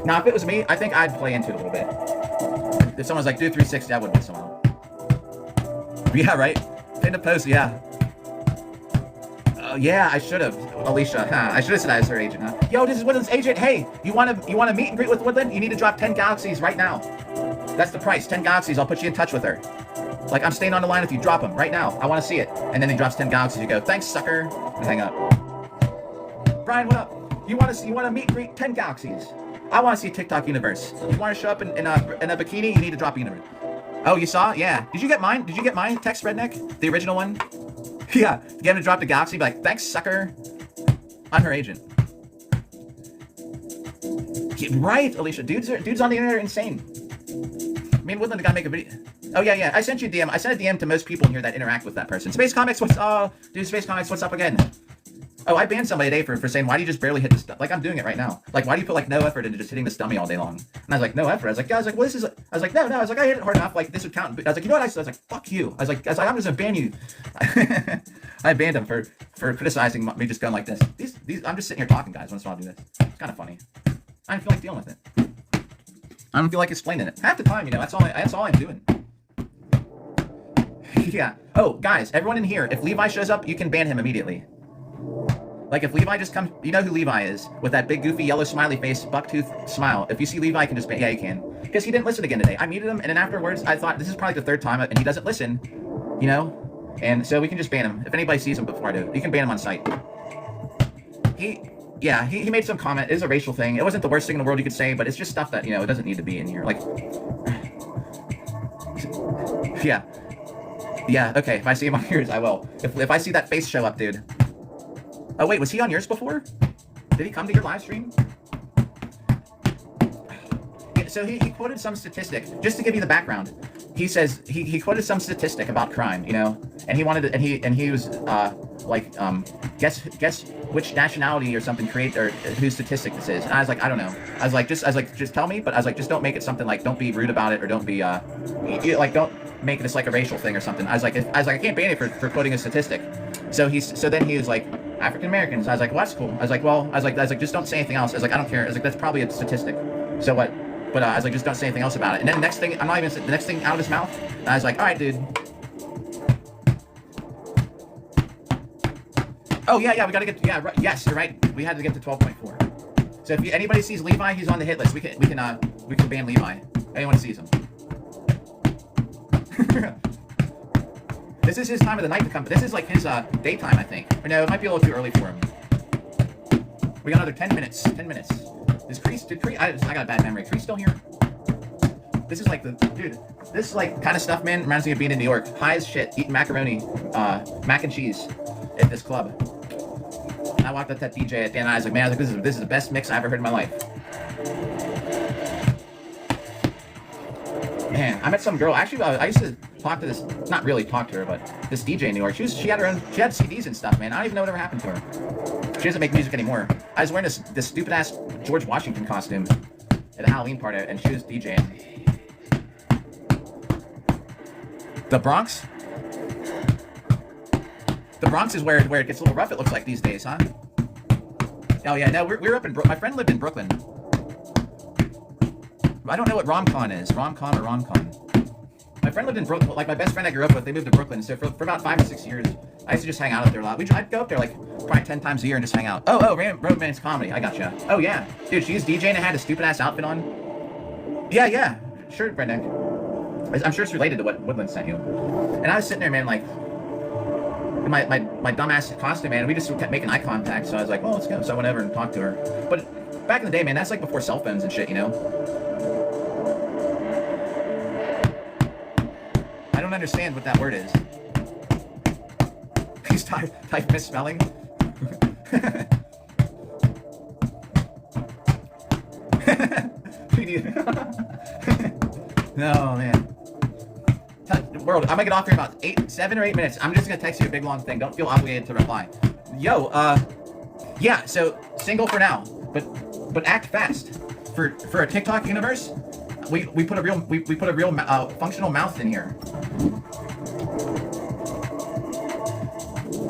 Now, if it was me, I think I'd play into it a little bit. If someone's like, do 360, I wouldn't with someone. Yeah, right? Pin the post, yeah. Yeah, I should have. Alicia, I should have said I was her agent, huh? Yo, this is Woodland's agent. Hey, you want to meet and greet with Woodland? You need to drop 10 galaxies right now. That's the price, 10 galaxies. I'll put you in touch with her. Like, I'm staying on the line if you drop them right now. I want to see it. And then he drops 10 galaxies. You go, thanks, sucker. And hang up. Brian, what up? You want to meet and greet 10 galaxies? I want to see TikTok universe. You want to show up in a bikini? You need to drop a universe. Oh, you saw? Yeah. Did you get mine? Text Redneck? The original one? Yeah. Get him to drop the galaxy. Be like, thanks, sucker. I'm her agent. Yeah, right, Alicia. Dudes on the internet are insane. Me and Woodland gotta make a video. Oh, yeah. I sent you a DM. I sent a DM to most people in here that interact with that person. Space Comics, what's up again? Oh, I banned somebody today for saying, why do you just barely hit this? Like, I'm doing it right now. Like, why do you put, like, no effort into just hitting this dummy all day long? And I was like, no effort. I was like, well, this is... I was like, no. I was like, I hit it hard enough. Like, this would count. I was like, you know what? I was like, fuck you. I was like, I'm just gonna ban you. I banned him for criticizing me just going like this. These. I'm just sitting here talking, guys. Once in a while I do this. It's kind of funny. I don't feel like dealing with it. I don't feel like explaining it. Half the time, you know, that's all I'm doing. Yeah. Oh, guys, everyone in here, if Levi shows up, you can ban him immediately. Like, if Levi just comes, you know who Levi is, with that big, goofy, yellow smiley face, bucktooth smile. If you see Levi, you can just ban, yeah, you can. Because he didn't listen again today. I muted him, and then afterwards, I thought, this is probably the 3rd time, and he doesn't listen, you know? And so we can just ban him. If anybody sees him before I do, you can ban him on sight. He made some comment. It is a racial thing. It wasn't the worst thing in the world you could say, but it's just stuff that, you know, it doesn't need to be in here. Like, yeah. Yeah, okay, if I see him on yours, I will. If I see that face show up, dude. Oh, wait, was he on yours before? Did he come to your live stream? Yeah, so he quoted some statistic, just to give you the background. He says, he quoted some statistic about crime, you know? And he wanted to, and he was, guess which nationality or something or whose statistic this is. And I was like, I don't know. I was like, just tell me, but I was like, just don't make it something like, don't be rude about it, or don't be, don't make this like a racial thing or something. I was like, I can't ban you for quoting a statistic. So then he was like, African Americans. I was like, well, that's cool. I was like, just don't say anything else. I was like, I don't care. I was like, that's probably a statistic. So what? But I was like, just don't say anything else about it. And then the next thing out of his mouth, I was like, all right, dude. Oh yeah, we gotta get. Yeah, right, yes, you're right. We had to get to 12.4. So if anybody sees Levi, he's on the hit list. We can ban Levi. Anyone sees him. This is his time of the night to come. This is like his daytime, I think. Or no, it might be a little too early for him. We got another 10 minutes. 10 minutes. Is Cree? I got a bad memory. Cree's still here? This is like this like kind of stuff, man, reminds me of being in New York. High as shit, eating macaroni, mac and cheese at this club. And I walked up to that DJ at the end, and I was like, man, this is the best mix I ever heard in my life. Man, I met some girl. Actually, I used to talk to this, not really talk to her, but this DJ in New York. She had CDs and stuff, man. I don't even know whatever happened to her. She doesn't make music anymore. I was wearing this stupid ass George Washington costume at a Halloween party, and she was DJing. The Bronx? The Bronx is where it gets a little rough, it looks like, these days, huh? Oh yeah, no, we're up in my friend lived in Brooklyn. I don't know what rom-con is. Rom-com or rom-con. My friend lived in Brooklyn. Like, my best friend I grew up with, they moved to Brooklyn. So for about 5 or 6 years, I used to just hang out up there a lot. I'd go up there, like, probably 10 times a year and just hang out. Romance comedy. I gotcha. Oh, yeah. Dude, she's DJing and had a stupid-ass outfit on. Yeah. Sure, Redneck. I'm sure it's related to what Woodland sent you. And I was sitting there, man, like, in my dumbass costume, man. We just kept making eye contact. So I was like, well, let's go. So I went over and talked to her. But back in the day, man, that's like before cell phones and shit, you know? I don't understand what that word is. Please type misspelling. No, man. World, I'm gonna get off here in about 7 or 8 minutes. I'm just gonna text you a big long thing. Don't feel obligated to reply. Yo, yeah. So single for now, but act fast. For a TikTok universe, we put a real functional mouth in here.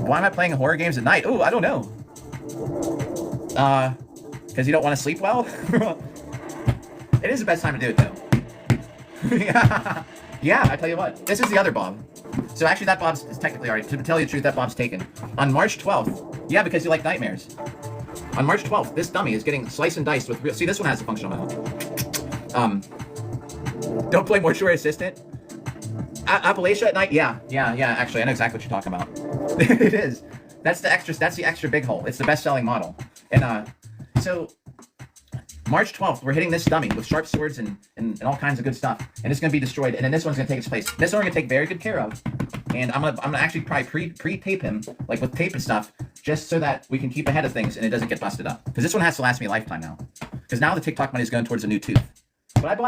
Why am I playing horror games at night? Oh, I don't know. Because you don't want to sleep well. It is the best time to do it though. Yeah, I tell you what. This is the other Bob. So actually that Bob's is technically already, to tell you the truth, that Bob's taken. On March 12th, yeah, because you like nightmares. On March 12th, this dummy is getting sliced and diced with real, see, this one has a functional mouth. Don't play Mortuary Assistant. Appalachia at night, yeah, actually, I know exactly what you're talking about. It is. That's the extra big hole. It's the best-selling model. And, so... March 12th, we're hitting this dummy with sharp swords and all kinds of good stuff, and it's gonna be destroyed. And then this one's gonna take its place. This one we're gonna take very good care of, and I'm gonna actually probably pre-tape him, like with tape and stuff, just so that we can keep ahead of things and it doesn't get busted up. Because this one has to last me a lifetime now. Because now the TikTok money is going towards a new tooth. But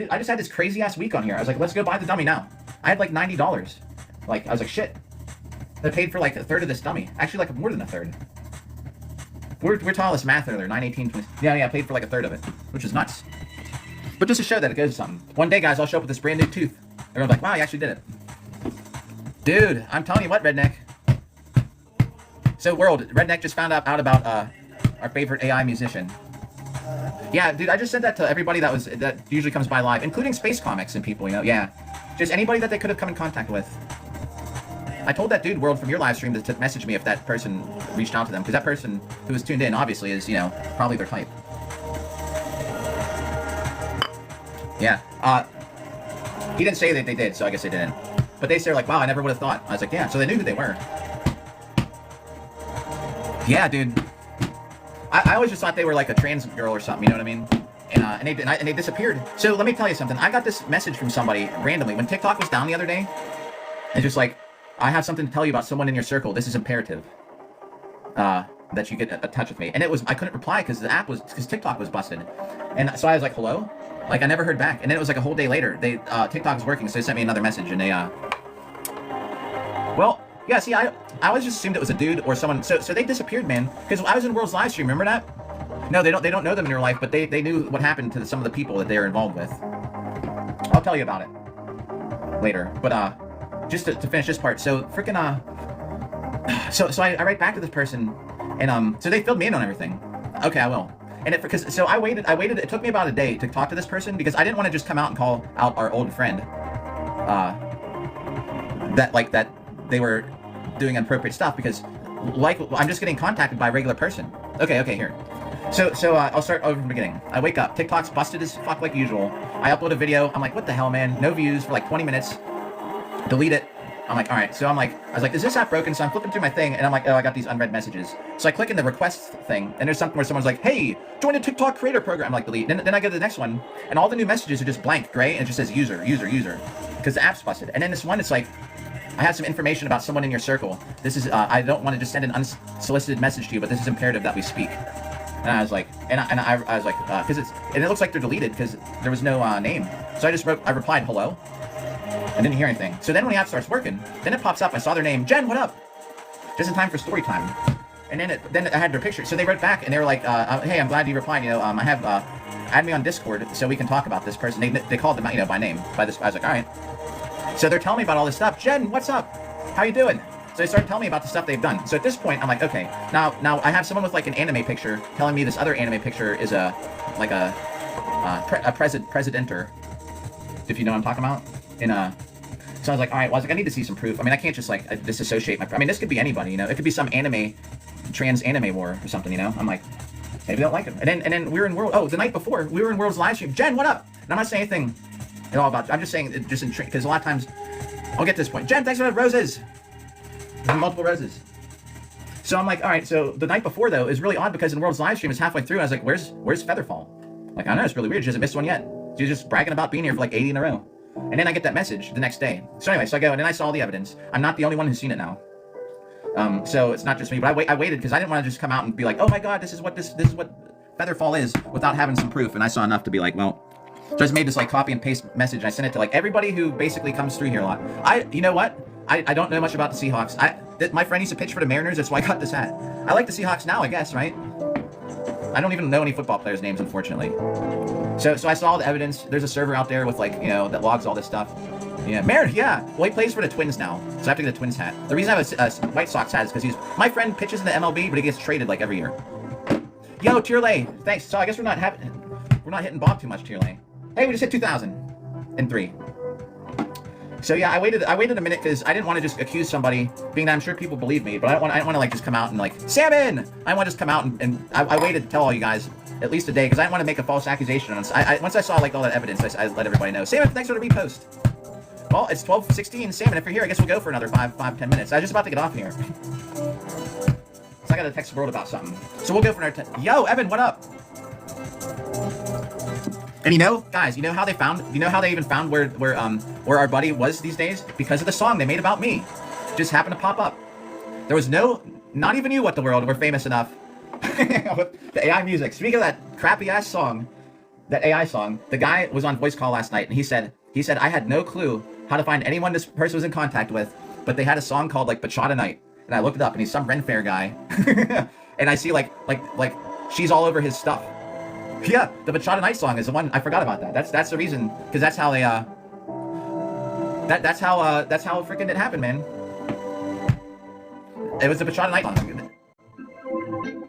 I just had this crazy ass week on here. I was like, let's go buy the dummy now. I had like $90. Like I was like, shit. I paid for like a third of this dummy. Actually, like more than a third. We're taught this math earlier, 9, 18, 20. Yeah, I paid for like a third of it, which is nuts. But just to show that it goes to something. One day, guys, I'll show up with this brand new tooth. Everyone's like, wow, you actually did it. Dude, I'm telling you what, Redneck. So, world, Redneck just found out about our favorite AI musician. Yeah, dude, I just said that to everybody that usually comes by live, including space comics and people, you know, yeah. Just anybody that they could have come in contact with. I told that dude, World, from your live stream to message me if that person reached out to them, because that person who was tuned in, obviously, is, you know, probably their type. Yeah. He didn't say that they did, so I guess they didn't. But they said, like, wow, I never would have thought. I was like, yeah, so they knew who they were. Yeah, dude. I always just thought they were like a trans girl or something, you know what I mean? And they disappeared. So let me tell you something. I got this message from somebody randomly. When TikTok was down the other day, it's just like, I have something to tell you about someone in your circle. This is imperative. That you get a touch with me. And I couldn't reply because because TikTok was busted. And so I was like, hello? Like, I never heard back. And then it was like a whole day later. TikTok was working, so they sent me another message, and they, well, yeah, see, I always just assumed it was a dude or someone. So they disappeared, man. Because I was in World's live stream, remember that? No, they don't know them in real life, but they knew what happened to some of the people that they were involved with. I'll tell you about it later. But, just to finish this part, so freaking so I write back to this person, and so they filled me in on everything. Okay, I will. And so I waited. It took me about a day to talk to this person because I didn't want to just come out and call out our old friend, that they were doing inappropriate stuff, because I'm just getting contacted by a regular person. Okay, here. So I'll start over from the beginning. I wake up, TikTok's busted as fuck like usual. I upload a video. I'm like, what the hell, man? No views for like 20 minutes. Delete it. I'm like, all right. So I was like, is this app broken? So I'm flipping through my thing, and I'm like, oh, I got these unread messages. So I click in the requests thing, and there's something where someone's like, hey, join a TikTok creator program. I'm like, delete. Then I go to the next one, and all the new messages are just blank, gray, and it just says user, because the app's busted. And then this one, it's like, I have some information about someone in your circle. This is, I don't want to just send an unsolicited message to you, but this is imperative that we speak. And I was like, I was like, because it looks like they're deleted because there was no name. So I replied, hello. I didn't hear anything. So then when the app starts working, then it pops up. I saw their name, Jen, what up? Just in time for story time. And then I had their picture. So they wrote back and they were like, hey, I'm glad you replied. You know, I have, add me on Discord so we can talk about this person. They called them out, you know, by name. I was like, all right. So they're telling me about all this stuff. Jen, what's up? How you doing? So they started telling me about the stuff they've done. So at this point, I'm like, okay, now I have someone with like an anime picture telling me this other anime picture is presidenter, if you know what I'm talking about. So I was like, all right, well, I was like, I need to see some proof. I mean, I can't just like disassociate my. I mean, this could be anybody, you know. It could be some trans anime war or something, you know. I'm like, maybe they don't like him. And then we were in World. Oh, the night before we were in World's live stream. Jen, what up? And I'm not saying anything at all about. I'm just saying it just because a lot of times I'll get to this point. Jen, thanks for the roses. There's multiple roses. So I'm like, all right. So the night before though is really odd because in World's live stream is halfway through. I was like, where's Featherfall? Like, I don't know, it's really weird. She hasn't missed one yet. She's just bragging about being here for like 80 in a row. And then I get that message the next day. So anyway, so I go and then I saw all the evidence. I'm not the only one who's seen it now. So it's not just me, but I waited because I didn't want to just come out and be like, oh my god, this is what Featherfall is without having some proof. And I saw enough to be like, well, so I just made this like copy and paste message. And I sent it to like everybody who basically comes through here a lot. You know what? I don't know much about the Seahawks. My friend used to pitch for the Mariners. That's why I got this hat. I like the Seahawks now, I guess, right? I don't even know any football players' names, unfortunately. So I saw all the evidence. There's a server out there with like, you know, that logs all this stuff. Yeah, Marin, yeah. Well, he plays for the Twins now, so I have to get a Twins hat. The reason I have a White Sox hat is because my friend pitches in the MLB, but he gets traded like every year. Yo, Tierlay, thanks. So I guess we're not hitting Bob too much, Tierlay. Hey, we just hit 2,003. So yeah, I waited a minute because I didn't want to just accuse somebody, being that I'm sure people believe me, but I didn't want to like just come out and like, Salmon! I want to just come out and I waited to tell all you guys at least a day because I didn't want to make a false accusation. Once I saw like all that evidence, I let everybody know. Salmon, thanks for the repost. Well, it's 12:16. Salmon, if you're here, I guess we'll go for another 10 minutes. I was just about to get off here. So I got to text the world about something. So we'll go for another 10. Yo, Evan, what up? And you know, guys, you know how they even found where our buddy was these days? Because of the song they made about me. Just happened to pop up. There was not even you, What the World, were famous enough. With the AI music. Speaking of that crappy ass song, that AI song, the guy was on voice call last night and he said, I had no clue how to find anyone this person was in contact with, but they had a song called like Bachata Night. And I looked it up and he's some Ren Fair guy. And I see like she's all over his stuff. Yeah, the Bachata Night song is the one. I forgot about that. That's the reason, because that's how they that's how freaking it happened, man. It was the Bachata Night song.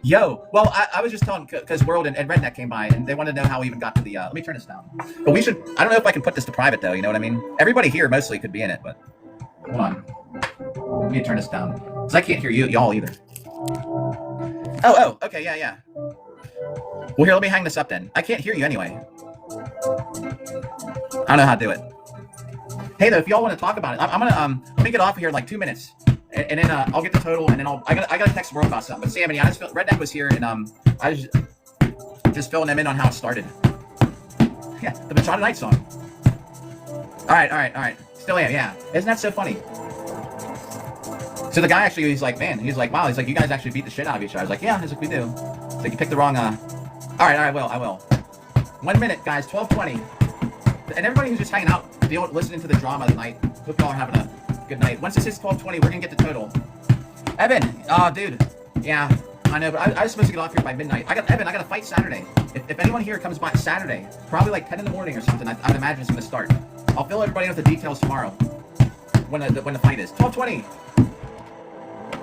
Yo, well, I was just telling because World and Redneck came by and they wanted to know how we even got to the. Let me turn this down. But we should. I don't know if I can put this to private though. You know what I mean? Everybody here mostly could be in it, but hold on. Let me turn this down because I can't hear y'all either. Oh, okay, yeah. Well, here, let me hang this up then. I can't hear you anyway. I don't know how to do it. Hey, though, if y'all want to talk about it, I'm gonna let me get off here in like 2 minutes, and then I'll get the total, and then I gotta text World about something. But Sam, yeah, Redneck was here, and I was just filling them in on how it started. Yeah, the Bachata Night song. All right. Still am, yeah. Isn't that so funny? So the guy actually, he's like, wow, he's like, you guys actually beat the shit out of each other. I was like, yeah, he's like, we do. So you picked the wrong, all right, I will. 1 minute, guys, 12:20. And everybody who's just hanging out, listening to the drama tonight, hope y'all are having a good night. Once this hits 12:20, we're gonna get the total. Evan, oh, dude, yeah, I know, but I was supposed to get off here by midnight. I got a fight Saturday. If anyone here comes by Saturday, probably like 10 in the morning or something, I'd imagine it's gonna start. I'll fill everybody in with the details tomorrow when the fight is. 12:20.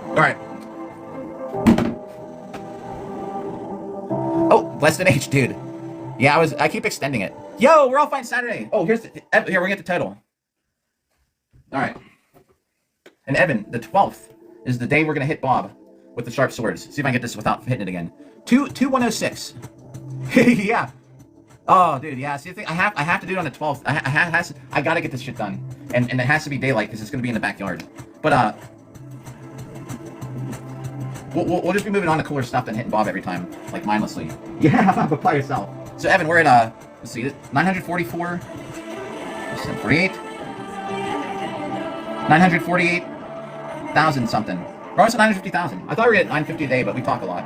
All right. Oh, less than H, dude. Yeah, I keep extending it. Yo, we're all fine Saturday. Oh, here we're gonna get the total. All right. And Evan, the 12th is the day we're gonna hit Bob with the sharp swords. See if I can get this without hitting it again. 2106. Yeah. Oh, dude, yeah. See, the thing, I have to do it on the 12th. I gotta get this shit done, and it has to be daylight because it's gonna be in the backyard. But We'll just be moving on to cooler stuff than hitting Bob every time, like mindlessly. Yeah, but by yourself. So Evan, we're at let's see, 944, 748, 948,000 something. We're almost at 950,000. I thought we were at 950 a day, but we talk a lot.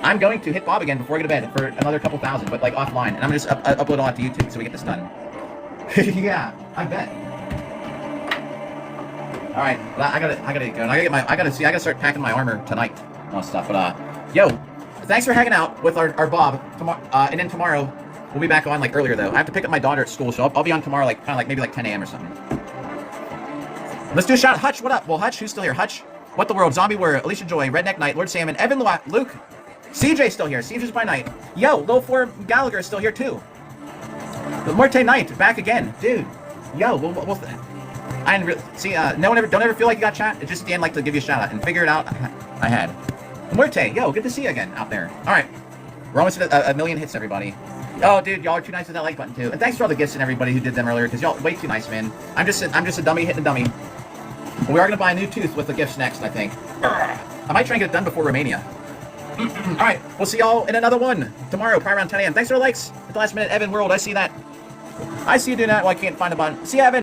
I'm going to hit Bob again before I go to bed for another couple thousand, but like offline, and I'm gonna just upload all that to YouTube so we get this done. Yeah, I bet. All right, well, I gotta get going. I gotta start packing my armor tonight and stuff. But yo, thanks for hanging out with our Bob tomorrow. And then tomorrow we'll be back on like earlier though. I have to pick up my daughter at school, so I'll be on tomorrow like maybe like 10 a.m. or something. Let's do a shout. Hutch, what up? Well, Hutch, who's still here? Hutch, What the World, Zombie Warrior, Alicia Joy, Redneck Knight, Lord Salmon, Evan Luke, CJ's still here. CJ's by night. Yo, Low 4 Gallagher is still here too. The Morte Knight back again, dude. Yo, I didn't really see. No one ever. Don't ever feel like you got chat. It's just at the end, like to give you a shout out and figure it out. I had. Morte, yo, good to see you again out there. All right, we're almost at a million hits, everybody. Oh, dude, y'all are too nice with that like button too. And thanks for all the gifts and everybody who did them earlier, because y'all way too nice, man. I'm just a dummy hitting a dummy. We are gonna buy a new tooth with the gifts next, I think. I might try and get it done before Romania. All right, we'll see y'all in another one tomorrow, probably around 10 a.m. Thanks for the likes at the last minute, Evan World. I see that. I see you doing that. Well, I can't find the button. See you, Evan.